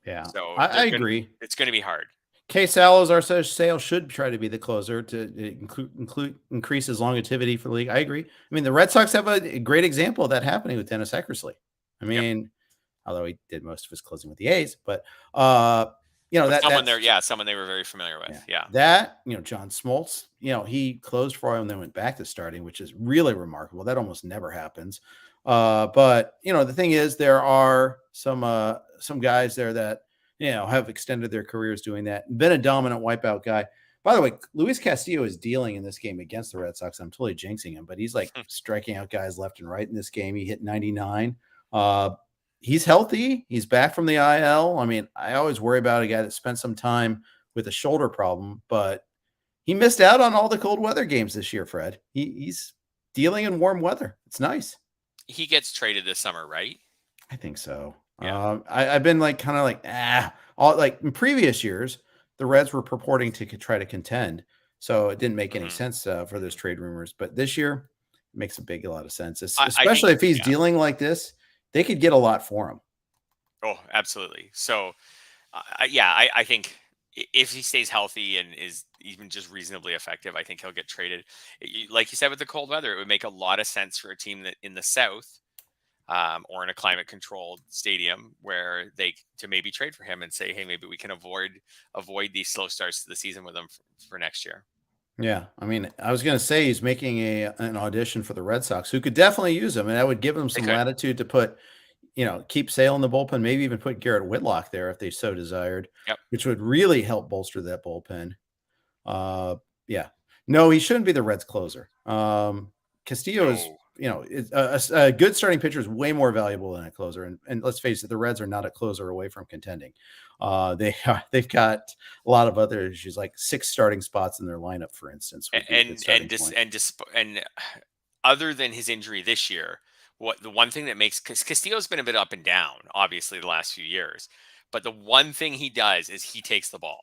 yeah. So I agree. it's going to be hard. K. Salos, our sale should try to be the closer to increase his longevity for the league. I agree. I mean, the Red Sox have a great example of that happening with Dennis Eckersley. I Yep. mean, although he did most of his closing with the A's, but uh, But someone there, that's someone they were very familiar with. yeah. Yeah. That, John Smoltz, he closed for him and then went back to starting, which is really remarkable. That almost never happens. But the thing is, there are some guys there that have extended their careers doing that, been a dominant wipeout guy. By the way, Luis Castillo is dealing in this game against the Red Sox. I'm totally jinxing him, but he's like striking out guys left and right in this game. He hit 99. He's healthy. He's back from the IL. I mean, I always worry about a guy that spent some time with a shoulder problem, but he missed out on all the cold weather games this year, Fred. He's dealing in warm weather. It's nice. He gets traded this summer, right? I think so. Yeah. I've been like kind of like all like in previous years, the Reds were purporting to try to contend, so it didn't make any Mhm. sense for those trade rumors. But this year, it makes a lot of sense, I think, especially if he's yeah. dealing like this. They could get a lot for him. Oh, absolutely. So, I think if he stays healthy and is even just reasonably effective, I think he'll get traded. Like you said, with the cold weather, it would make a lot of sense for a team that in the South, or in a climate controlled stadium where to maybe trade for him and say, hey, maybe we can avoid these slow starts to the season with him for next year. Yeah, I mean, I was going to say he's making an audition for the Red Sox, who could definitely use him, and that would give him They some could. latitude to put, keep Sale in the bullpen, maybe even put Garrett Whitlock there if they so desired, Yep. which would really help bolster that bullpen. Yeah, no, he shouldn't be the Reds closer. Castillo is, No. a good starting pitcher is way more valuable than a closer, and let's face it, the Reds are not a closer away from contending. They've got a lot of other issues, like 6 starting spots in their lineup, for instance, would be a good starting point. And other than his injury this year, what the one thing that makes, because Castillo's been a bit up and down, obviously the last few years, but the one thing he does is he takes the ball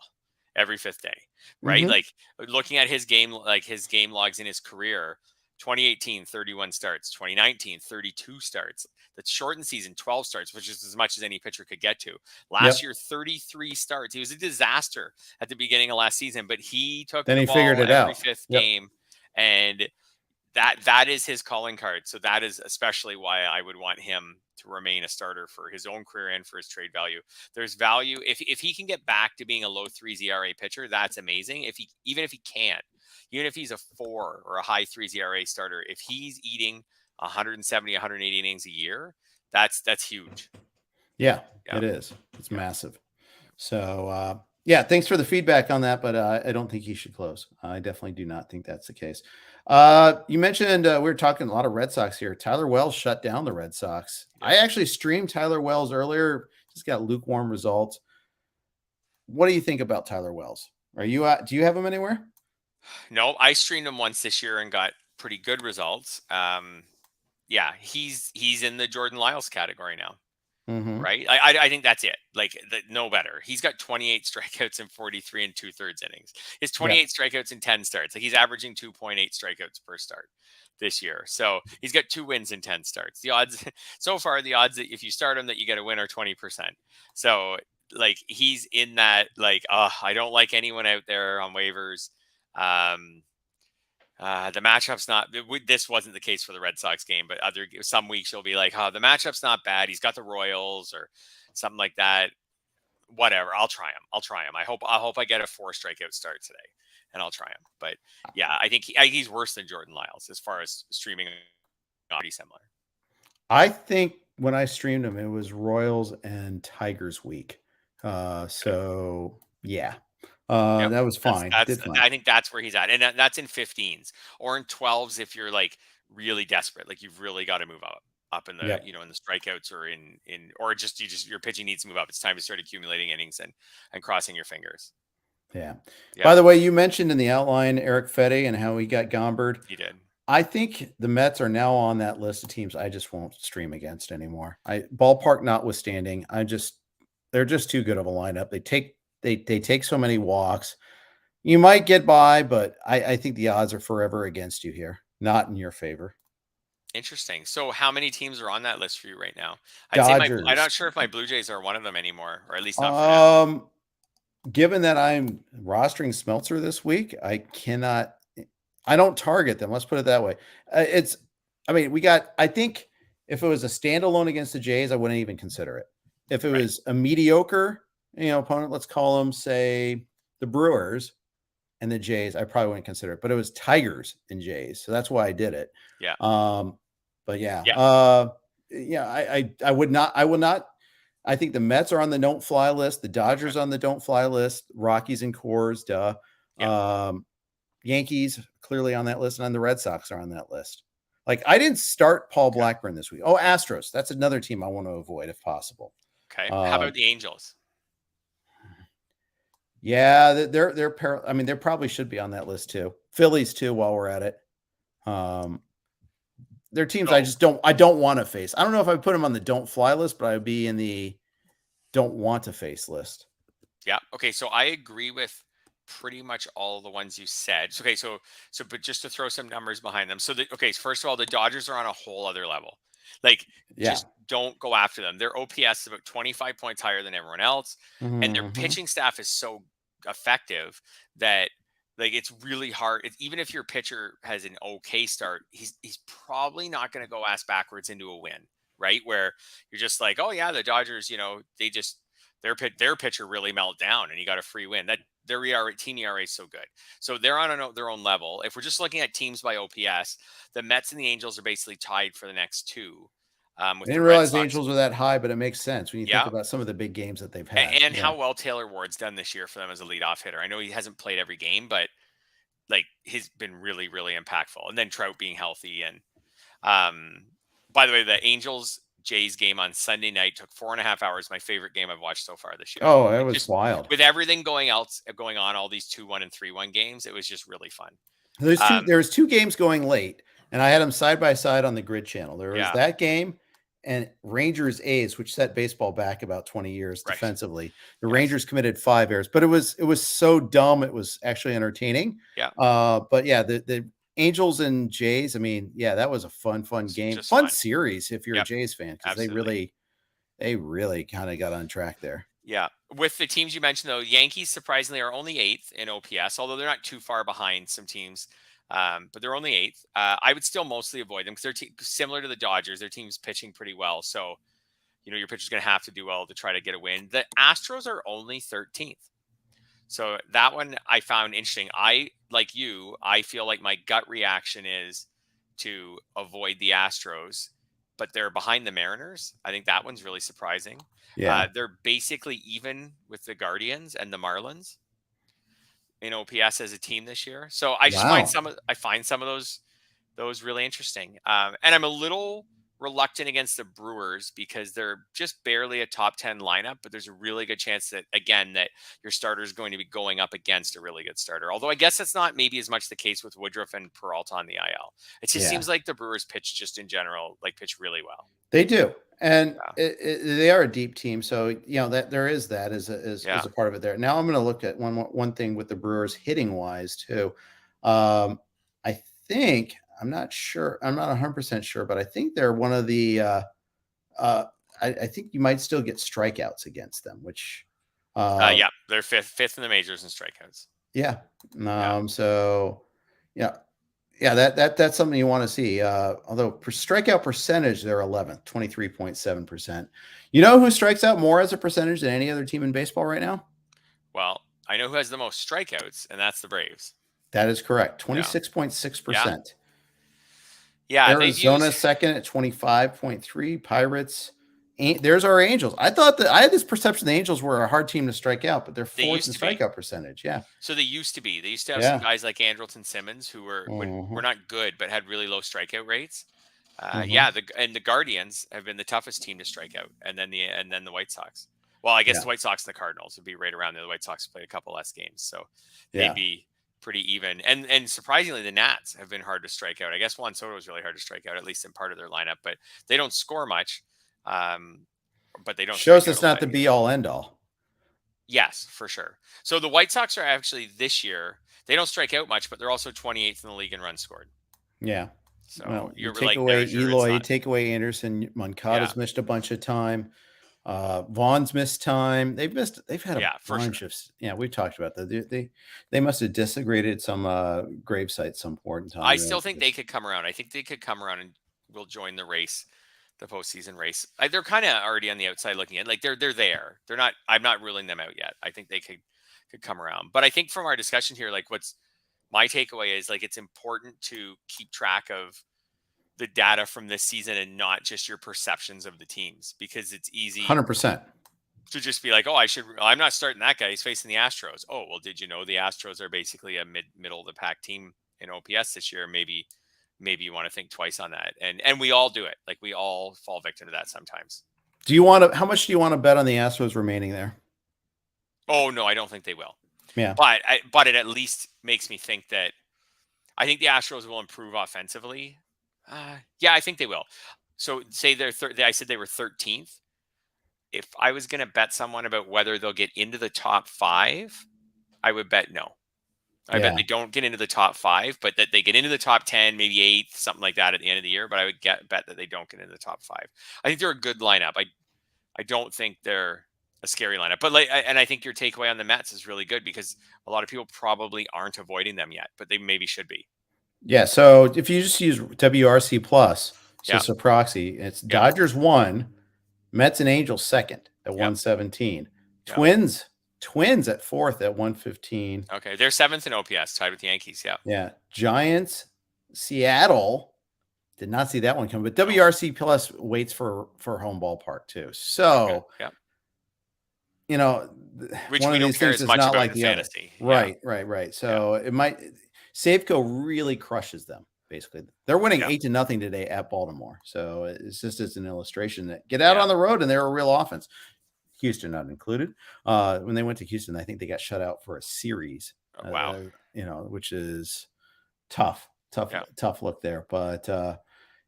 every 5th day, right? Mhm. Like looking at his game logs in his career, 2018, 31 starts, 2019, 32 starts. The shortened season, 12 starts, which is as much as any pitcher could get to. Last Yep. year, 33 starts. He was a disaster at the beginning of last season, but he took Then the he figured ball it every out. 5th Yep. game, and that is his calling card. So that is especially why I would want him to remain a starter for his own career and for his trade value. There's value if he can get back to being a low 3 ERA pitcher, that's amazing. Even if he can't, even if he's a 4 or a high 3 ERA starter, if he's eating 170, 180 innings a year, that's huge. Yeah, Yeah. it is. It's Yeah. massive. So, yeah, thanks for the feedback on that, but I don't think he should close. I definitely do not think that's the case. You mentioned we were talking a lot of Red Sox here. Tyler Wells shut down the Red Sox. Yep. I actually streamed Tyler Wells earlier. Just got lukewarm results. What do you think about Tyler Wells? Do you have him anywhere? No, I streamed him once this year and got pretty good results. Yeah, he's in the Jordan Lyles category now. right? I think that's it. Like no better. He's got 28 strikeouts in 43 and 2/3 innings. His Yeah. 28 strikeouts in 10 starts. Like he's averaging 2.8 strikeouts per start this year. So he's got 2 wins in 10 starts. The odds so far, the odds that if you start him that you get a win are 20%. So like he's in that like, I don't like anyone out there on waivers. The matchup's not. This wasn't the case for the Red Sox game, but some weeks you'll be like, "Oh, the matchup's not bad. He's got the Royals or something like that." Whatever. I'll try him. I hope I get a 4 strikeout start today, and I'll try him. But yeah, I think he's worse than Jordan Lyles as far as streaming. Pretty similar. I think when I streamed him, it was Royals and Tigers week. So yeah. Yep. That was fine. That's Did fine. I think that's where he's at, and that's in 15s or in 12s if you're like really desperate, like you've really got to move up in the Yep. in the strikeouts or or just your pitching needs to move up. It's time to start accumulating innings and crossing your fingers. Yeah. Yep. By the way, you mentioned in the outline Eric Fedde and how he got gombered. He did. I think the Mets are now on that list of teams I just won't stream against anymore. Ballpark notwithstanding, they're just too good of a lineup. They take so many walks. You might get by, but I think the odds are forever against you here, not in your favor. Interesting. So how many teams are on that list for you right now? Dodgers. I'm not sure if my Blue Jays are one of them anymore, or at least not for now. Given that I'm rostering Smeltzer this week, I don't target them. Let's put it that way. I think if it was a standalone against the Jays, I wouldn't even consider it. If it was a mediocre, opponent, let's call them, say, the Brewers and the Jays, I probably wouldn't consider it. But it was Tigers and Jays, so that's why I did it. Yeah. But yeah. I would not. I will not. I think the Mets are on the don't fly list. The Dodgers on the don't fly list. Rockies and Coors, duh. Yeah. Yankees clearly on that list, and the Red Sox are on that list. Like I didn't start Paul Blackburn this week. Oh, Astros. That's another team I want to avoid if possible. Okay. How about the Angels? Yeah, they probably should be on that list too. Phillies too, while we're at it. They're teams I don't want to face. I don't know if I put them on the don't fly list, but I'd be in the don't want to face list. Yeah. Okay. So I agree with pretty much all the ones you said. Okay. So but just to throw some numbers behind them. So first of all, the Dodgers are on a whole other level. Like, just don't go after them. Their OPS is about 25 points higher than everyone else. And their pitching staff is so effective that like it's really hard. Even if your pitcher has an okay start, he's probably not going to go ass backwards into a win, right? Where you're just like, oh yeah, the Dodgers, they just their pitcher really melted down and he got a free win. That their team ERA is so good. So they're on their own level. If we're just looking at teams by OPS, the Mets and the Angels are basically tied for the next two. I didn't realize the Angels were that high, but it makes sense when you think about some of the big games that they've had. And how well Taylor Ward's done this year for them as a leadoff hitter. I know he hasn't played every game, but like he's been really, really impactful. And then Trout being healthy. And by the way, the Angels Jays game on Sunday night took 4.5 hours. My favorite game I've watched so far this year. Oh, that was wild. With everything going on, all these 2-1 and 3-1 games, it was just really fun. There was 2 games going late, and I had them side by side on the Grid channel. There was that game and Rangers A's, which set baseball back about 20 years defensively. The Rangers committed 5 errors, but it was so dumb. It was actually entertaining. Yeah. But yeah, the Angels and Jays. I mean, yeah, that was a fun game, fun series if you're a Jays fan, because they really kind of got on track there. Yeah. With the teams you mentioned, though, Yankees surprisingly are only 8th in OPS, although they're not too far behind some teams. But they're only 8th. I would still mostly avoid them because they're similar to the Dodgers. Their team's pitching pretty well. So, your pitcher's going to have to do well to try to get a win. The Astros are only 13th. So that one I found interesting. I feel like my gut reaction is to avoid the Astros, but they're behind the Mariners. I think that one's really surprising. Yeah. They're basically even with the Guardians and the Marlins in OPS as a team this year. So I just find some of those really interesting. And I'm a little reluctant against the Brewers because they're just barely a top 10 lineup, but there's a really good chance that, again, that your starter is going to be going up against a really good starter. Although I guess that's not maybe as much the case with Woodruff and Peralta on the IL. It just seems like the Brewers pitch just in general, like pitch really well. They do. And they are a deep team. So, that there is that as a part of it there. Now I'm going to look at one thing with the Brewers hitting wise too. I think, I'm not sure. I'm not 100% sure, but I think they're one of the, I think you might still get strikeouts against them, which, they're fifth in the majors in strikeouts. Yeah. So, that's something you want to see. Although for strikeout percentage, they're 11th, 23.7%. You know who strikes out more as a percentage than any other team in baseball right now? Well, I know who has the most strikeouts, and that's the Braves. That is correct. 26.6%. Yeah. Arizona second at 25.3. Pirates. There's our Angels. I thought that I had this perception the Angels were a hard team to strike out, but they're fourth in strikeout percentage. Yeah. So they used to be. They used to have some guys like Andrelton Simmons who were not good, but had really low strikeout rates. And the Guardians have been the toughest team to strike out, and then the White Sox. Well, I guess the White Sox and the Cardinals would be right around there. The White Sox played a couple less games, so they'd be pretty even. And surprisingly, the Nats have been hard to strike out. I guess Juan Soto was really hard to strike out, at least in part of their lineup, but they don't score much. But they don't shows it's not the be all end all. Yes, for sure. So the White Sox are actually this year, they don't strike out much, but they're also 28th in the league in runs scored. Yeah. So you take away Eloy, you take away Anderson, Moncada's missed a bunch of time. Vaughn's missed time. They've had a bunch of we've talked about that. They must have disaggregated some grave sites some point in time. I still think they could come around. I think they could come around and will join the race, the postseason race. They're kind of already on the outside looking in. Like they're there. They're not. I'm not ruling them out yet. I think they could come around. But I think from our discussion here, like what's my takeaway is like it's important to keep track of the data from this season and not just your perceptions of the teams, because it's easy 100% to just be like, I'm not starting that guy. He's facing the Astros. Oh, well, did you know the Astros are basically a middle of the pack team in OPS this year? Maybe you want to think twice on that. And we all do it. Like we all fall victim to that sometimes. How much do you want to bet on the Astros remaining there? Oh no, I don't think they will. Yeah. But it at least makes me think that I think the Astros will improve offensively. I think they will. So say I said they were 13th. If I was going to bet someone about whether they'll get into the top 5, I would bet no. I bet they don't get into the top 5, but that they get into the top 10, maybe 8th, something like that at the end of the year. But I would bet that they don't get into the top 5. I think they're a good lineup. I don't think they're a scary lineup. But and I think your takeaway on the Mets is really good because a lot of people probably aren't avoiding them yet, but they maybe should be. Yeah. So if you just use WRC plus, so it's a proxy. It's Dodgers 1, Mets and Angels 2nd at 117. Twins at 4th at 115. Okay, they're 7th in OPS, tied with the Yankees. Yeah. Giants, Seattle. Did not see that one coming, but WRC plus waits for home ballpark too. So, which one we of don't these care things as is much not about like in the fantasy. Other. Right. So it might. Safeco really crushes them. Basically, they're winning 8-0 today at Baltimore. So it's just as an illustration that get out on the road and they're a real offense. Houston not included. When they went to Houston, I think they got shut out for a series. Wow. Which is tough look there. But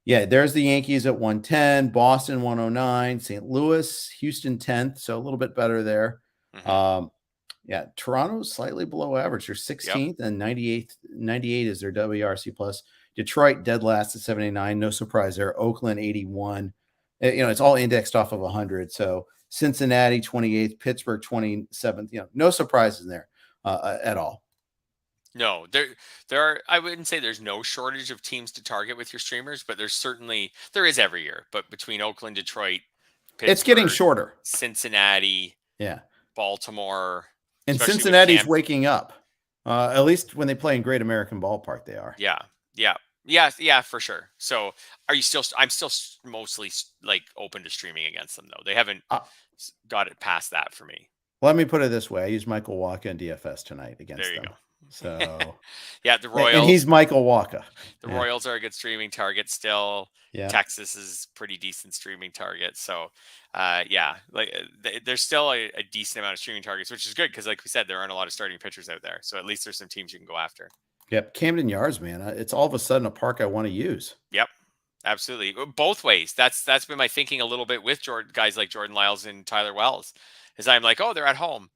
there's the Yankees at 110, Boston 109, St. Louis, Houston 10th. So a little bit better there. Mm-hmm. Toronto's slightly below average. They're 16th and 98 is their WRC plus. Detroit dead last at 79. No surprise there. Oakland 81. It's all indexed off of 100. So Cincinnati 28th, Pittsburgh 27th. No surprises there at all. No, there are. I wouldn't say there's no shortage of teams to target with your streamers, but there is every year. But between Oakland, Detroit, Pittsburgh, it's getting shorter. Cincinnati, Baltimore, and Cincinnati's waking up. At least when they play in Great American Ballpark, they are. Yeah, for sure. So are you still? I'm still mostly like open to streaming against them though. They haven't got it past that for me. Let me put it this way: I used Michael Wacha and DFS tonight against them. So Yeah, the and he's Royals. Michael Walker. The Yeah. Royals are a good streaming target still. Yeah. Texas is pretty decent streaming target. So, yeah, like there's still a decent amount of streaming targets, which is good because, like we said, there aren't a lot of starting pitchers out there. So at least there's some teams you can go after. Yep. Camden Yards, man. It's all of a sudden a park I want to use. Yep, absolutely. Both ways. That's been my thinking a little bit with guys like Jordan Lyles and Tyler Wells, is I'm like, oh, they're at home.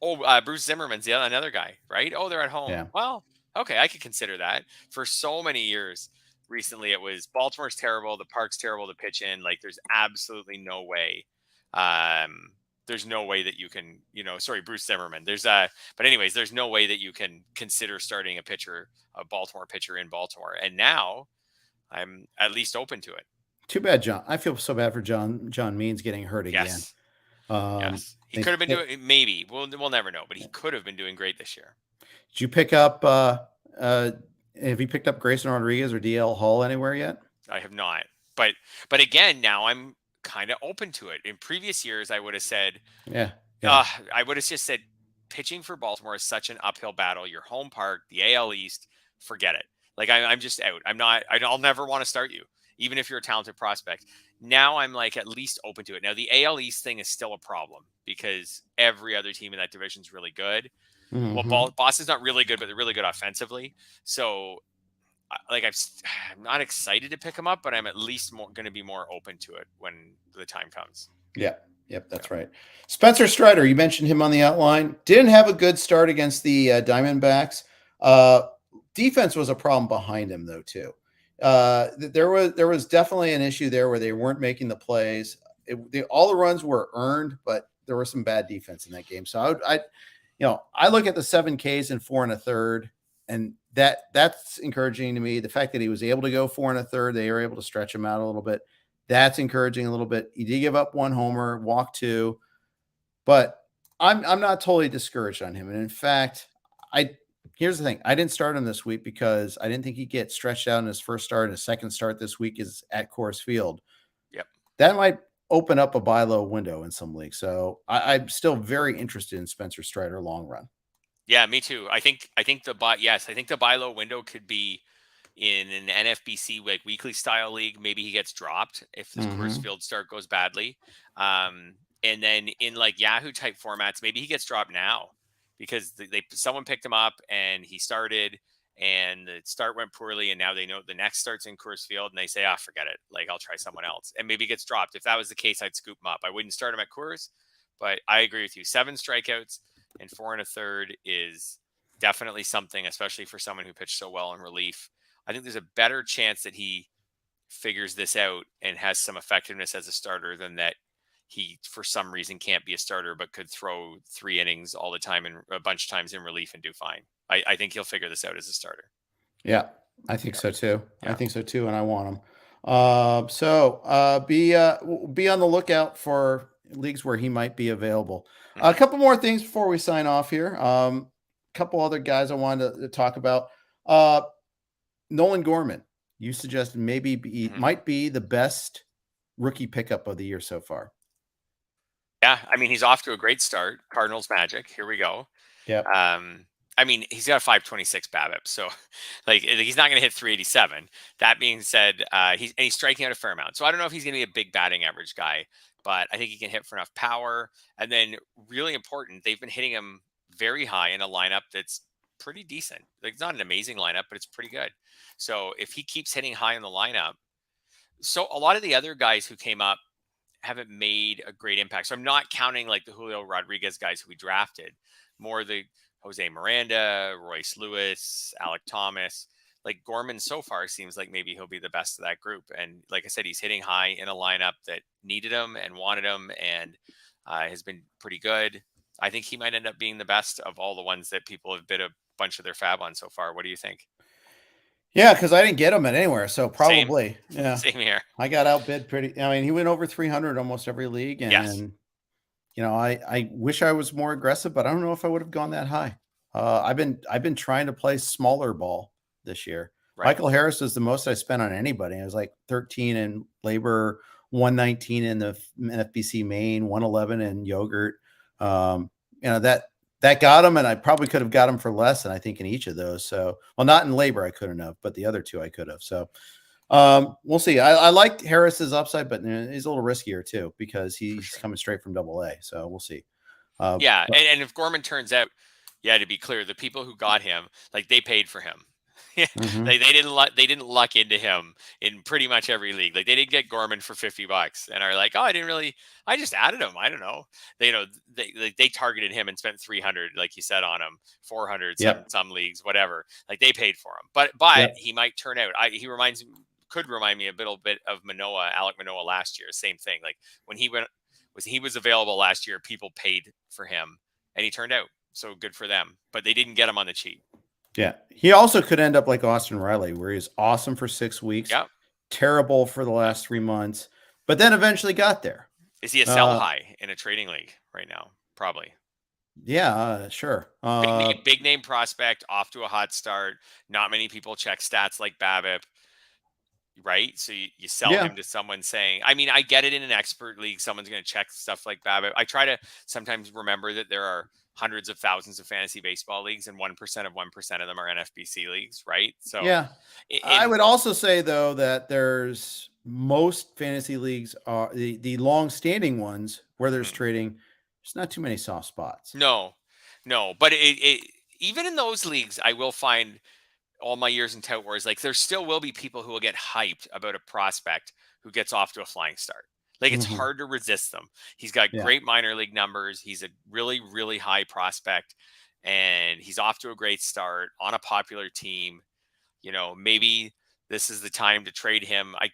Oh, Bruce Zimmerman's another guy, right? Oh, they're at home. Yeah. Well, okay, I could consider that. For so many years recently, it was Baltimore's terrible, the park's terrible to pitch in. Like, there's absolutely no way. There's no way that you can, sorry, Bruce Zimmerman. But anyways, there's no way that you can consider starting a Baltimore pitcher in Baltimore. And now I'm at least open to it. Too bad, John. I feel so bad for John Means getting hurt again. Yes. Yes. He could have been doing, maybe we'll never know, but he could have been doing great this year. Did you pick up, have you picked up Grayson Rodriguez or DL Hall anywhere yet? I have not, but again, now I'm kind of open to it. In previous years, I would have said, I would have just said, pitching for Baltimore is such an uphill battle. Your home park, the AL East, forget it. Like I'm just out. I'll never want to start you, even if you're a talented prospect. Now I'm like at least open to it. Now the AL East thing is still a problem because every other team in that division is really good. Mm-hmm. Well, Boston's not really good, but they're really good offensively. So, like, I'm not excited to pick them up, but I'm at least going to be more open to it when the time comes. Yeah. Yep, that's right. Spencer Strider, you mentioned him on the outline. Didn't have a good start against the Diamondbacks. Defense was a problem behind him, though, too. There was definitely an issue there where they weren't making the plays. All the runs were earned, but there was some bad defense in that game. So I look at the 7 Ks in 4 1/3, and that's encouraging to me. The fact that he was able to go 4 1/3, they were able to stretch him out a little bit. That's encouraging a little bit. He did give up 1 homer, walk 2, but I'm not totally discouraged on him. And in fact, here's the thing. I didn't start him this week because I didn't think he'd get stretched out in his first start. His second start this week is at Coors Field. Yep. That might open up a buy low window in some leagues. So I'm still very interested in Spencer Strider long run. Yeah, me too. I think the buy low window could be in an NFBC like weekly style league. Maybe he gets dropped if this Coors Field start goes badly. And then in like Yahoo type formats, maybe he gets dropped now because someone picked him up and he started and the start went poorly. And now they know the next start's in Coors Field and they say, forget it. Like, I'll try someone else, and maybe he gets dropped. If that was the case, I'd scoop him up. I wouldn't start him at Coors, but I agree with you. 7 strikeouts and 4 1/3 is definitely something, especially for someone who pitched so well in relief. I think there's a better chance that he figures this out and has some effectiveness as a starter than that he, for some reason, can't be a starter, but could throw 3 innings all the time and a bunch of times in relief and do fine. I think he'll figure this out as a starter. Yeah, I think so too. Yeah. I think so too, and I want him. So be on the lookout for leagues where he might be available. A couple more things before we sign off here. A couple other guys I wanted to talk about. Nolan Gorman, you suggested maybe might be the best rookie pickup of the year so far. Yeah, I mean, he's off to a great start. Cardinals magic. Here we go. Yeah. I mean, he's got a 526 BABIP, so like he's not going to hit 387. That being said, he's striking out a fair amount. So I don't know if he's going to be a big batting average guy, but I think he can hit for enough power. And then really important, they've been hitting him very high in a lineup that's pretty decent. Like, it's not an amazing lineup, but it's pretty good. So if he keeps hitting high in the lineup, so a lot of the other guys who came up haven't made a great impact. So I'm not counting like the Julio Rodriguez guys who we drafted, more the Jose Miranda, Royce Lewis, Alec Thomas. Like, Gorman so far seems like maybe he'll be the best of that group. And like I said, he's hitting high in a lineup that needed him and wanted him and has been pretty good. I think he might end up being the best of all the ones that people have bid a bunch of their FAAB on so far. What do you think? Yeah, because I didn't get him at anywhere, so probably. Same. Yeah, same here. I got outbid pretty. I mean, he went over 300 almost every league, and Yes. I wish I was more aggressive, but I don't know if I would have gone that high. I've been trying to play smaller ball this year. Right. Michael Harris was the most I spent on anybody. I was like 13 in labor, 119 in the NFBC main, 111 in yogurt. That that got him, and I probably could have got him for less than I think in each of those. So, well, not in labor, I couldn't have, but the other two I could have. So, we'll see. I like Harris's upside, but he's a little riskier too because he's coming straight from Double A. So we'll see. Yeah, and if Gorman turns out, yeah, to be clear, the people who got him, like they paid for him. Mm-hmm. they didn't luck into him in pretty much every league. Like they didn't get Gorman for $50 and are like, oh, I just added him. I don't know. They targeted him and spent 300, like you said, on him, 400 some leagues, whatever. Like they paid for him, but he might turn out. Could remind me a little bit of Alek Manoah last year. Same thing. Like when he was available last year, people paid for him, and he turned out. So good for them, but they didn't get him on the cheap. Yeah. He also could end up like Austin Riley, where he's awesome for 6 weeks, terrible for the last 3 months, but then eventually got there. Is he a sell high in a trading league right now? Probably. Yeah, sure. Big name prospect, off to a hot start. Not many people check stats like BABIP, right? So you sell him to someone saying, I mean, I get it in an expert league. Someone's going to check stuff like BABIP. I try to sometimes remember that there are hundreds of thousands of fantasy baseball leagues, and 1% of them are NFBC leagues, right? So yeah, I would also say though that there's most fantasy leagues are the long-standing ones where there's trading. There's not too many soft spots. No, but it even in those leagues, I will find all my years in Tout Wars, like there still will be people who will get hyped about a prospect who gets off to a flying start. Like it's hard to resist them. He's got great minor league numbers. He's a really, really high prospect, and he's off to a great start on a popular team. Maybe this is the time to trade him. I'm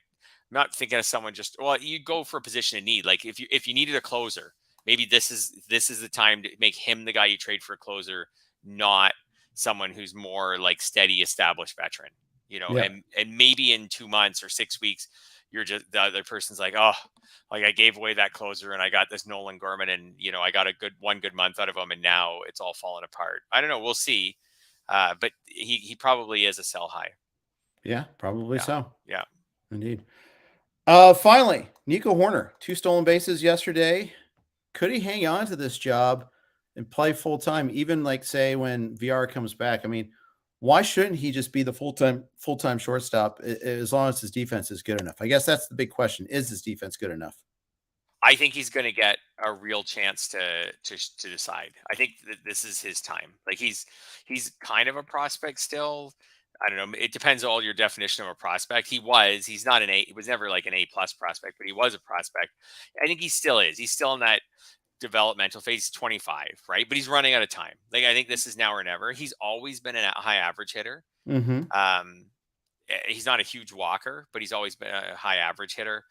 not thinking of someone you go for a position in need. Like if you needed a closer, maybe this is the time to make him the guy you trade for a closer, not someone who's more like steady, established veteran. And maybe in 2 months or 6 weeks, you're just the other person's like, oh, like I gave away that closer and I got this Nolan Gorman, and I got a good month out of him, and now it's all falling apart. I don't know. We'll see. But he probably is a sell high. Yeah, probably so. Yeah, indeed. Finally, Nico Horner, 2 stolen bases yesterday. Could he hang on to this job and play full time, even like say when VR comes back? I mean, why shouldn't he just be the full-time shortstop as long as his defense is good enough? I guess that's the big question. Is his defense good enough? I think he's going to get a real chance to decide. I think that this is his time. Like he's kind of a prospect still. I don't know. It depends on all your definition of a prospect. He was never like an A+ prospect, but he was a prospect. I think he still is. He's still in that developmental phase. He's 25, right? But he's running out of time. Like I think this is now or never. He's always been a high average hitter. He's not a huge walker, but he's always been a high average hitter.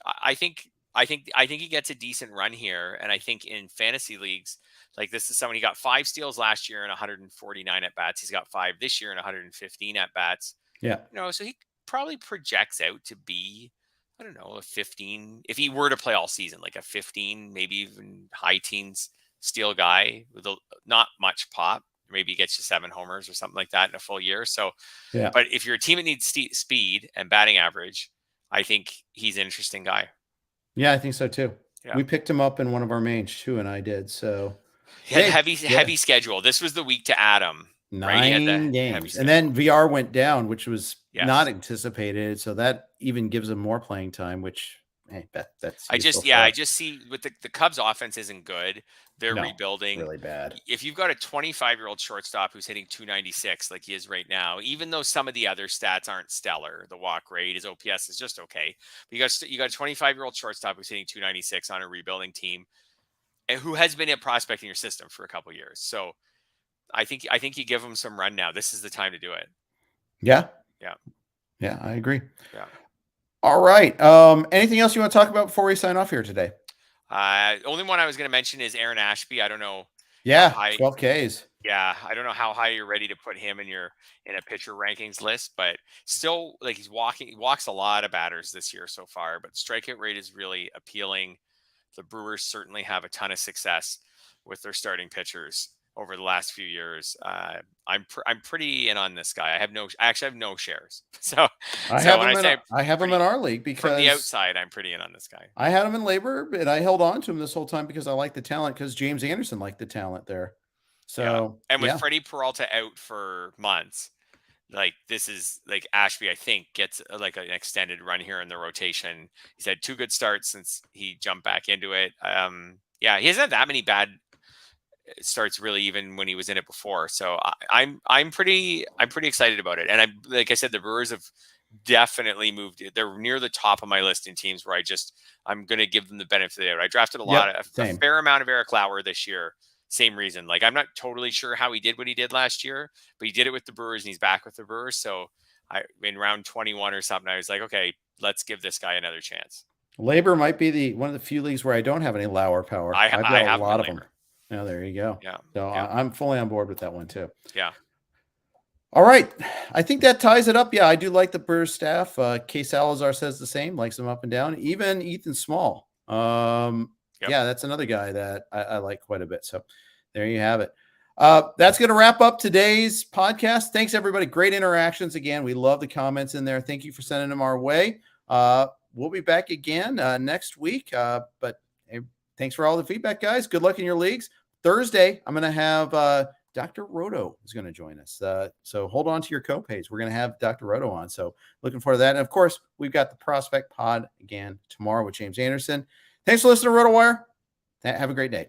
I think he gets a decent run here, and I think in fantasy leagues, like this is someone, he got 5 steals last year and 149 at bats. He's got 5 this year and 115 at bats. Yeah, so he probably projects out to be, I don't know, a 15. If he were to play all season, like a 15, maybe even high teens steal guy with not much pop. Maybe he gets you 7 homers or something like that in a full year. So, yeah. But if you're a team that needs speed and batting average, I think he's an interesting guy. Yeah, I think so too. Yeah. We picked him up in one of our mains too, and I did. So he had heavy schedule. This was the week to add him. 9 games, and then VR went down, which was not anticipated. So that even gives him more playing time. Which that's I just see with the Cubs offense isn't good. They're rebuilding really bad. If you've got a 25-year-old shortstop who's hitting 296 like he is right now, even though some of the other stats aren't stellar, the walk rate, his OPS is just okay. But you got a 25-year-old shortstop who's hitting 296 on a rebuilding team, and who has been a prospect in your system for a couple of years. So I think you give him some run now. This is the time to do it. Yeah, I agree. Yeah. All right. Anything else you want to talk about before we sign off here today? Only one I was going to mention is Aaron Ashby. I don't know. Yeah, 12 Ks. Yeah, I don't know how high you're ready to put him in a pitcher rankings list, but still, like he walks a lot of batters this year so far. But strikeout rate is really appealing. The Brewers certainly have a ton of success with their starting pitchers over the last few years. I'm pretty in on this guy. I actually have no shares. So I have him in our league because from the outside, I'm pretty in on this guy. I had him in labor, and I held on to him this whole time because I like the talent, because James Anderson liked the talent there. So and with Freddie Peralta out for months, like this is like Ashby, I think, gets like an extended run here in the rotation. He's had 2 good starts since he jumped back into it. He hasn't had that many bad starts really, even when he was in it before. So I'm pretty excited about it. And like I said, the Brewers have definitely moved. They're near the top of my list in teams where I'm going to give them the benefit of the doubt. I drafted a fair amount of Eric Lauer this year. Same reason. Like, I'm not totally sure how he did what he did last year, but he did it with the Brewers and he's back with the Brewers. So in round 21 or something, I was like, okay, let's give this guy another chance. Labor might be one of the few leagues where I don't have any Lauer power. I've got a lot of them. Oh, there you go. Yeah. So I'm fully on board with that one too. Yeah. All right. I think that ties it up. Yeah, I do like the Brewers staff. Kay Salazar says the same, likes them up and down. Even Ethan Small. Yeah, that's another guy that I like quite a bit. So there you have it. That's going to wrap up today's podcast. Thanks, everybody. Great interactions. Again, we love the comments in there. Thank you for sending them our way. We'll be back again next week. But hey, thanks for all the feedback, guys. Good luck in your leagues. Thursday, I'm going to have Dr. Roto is going to join us. So hold on to your co-pays. We're going to have Dr. Roto on. So looking forward to that. And, of course, we've got the Prospect Pod again tomorrow with James Anderson. Thanks for listening to RotoWire. Have a great day.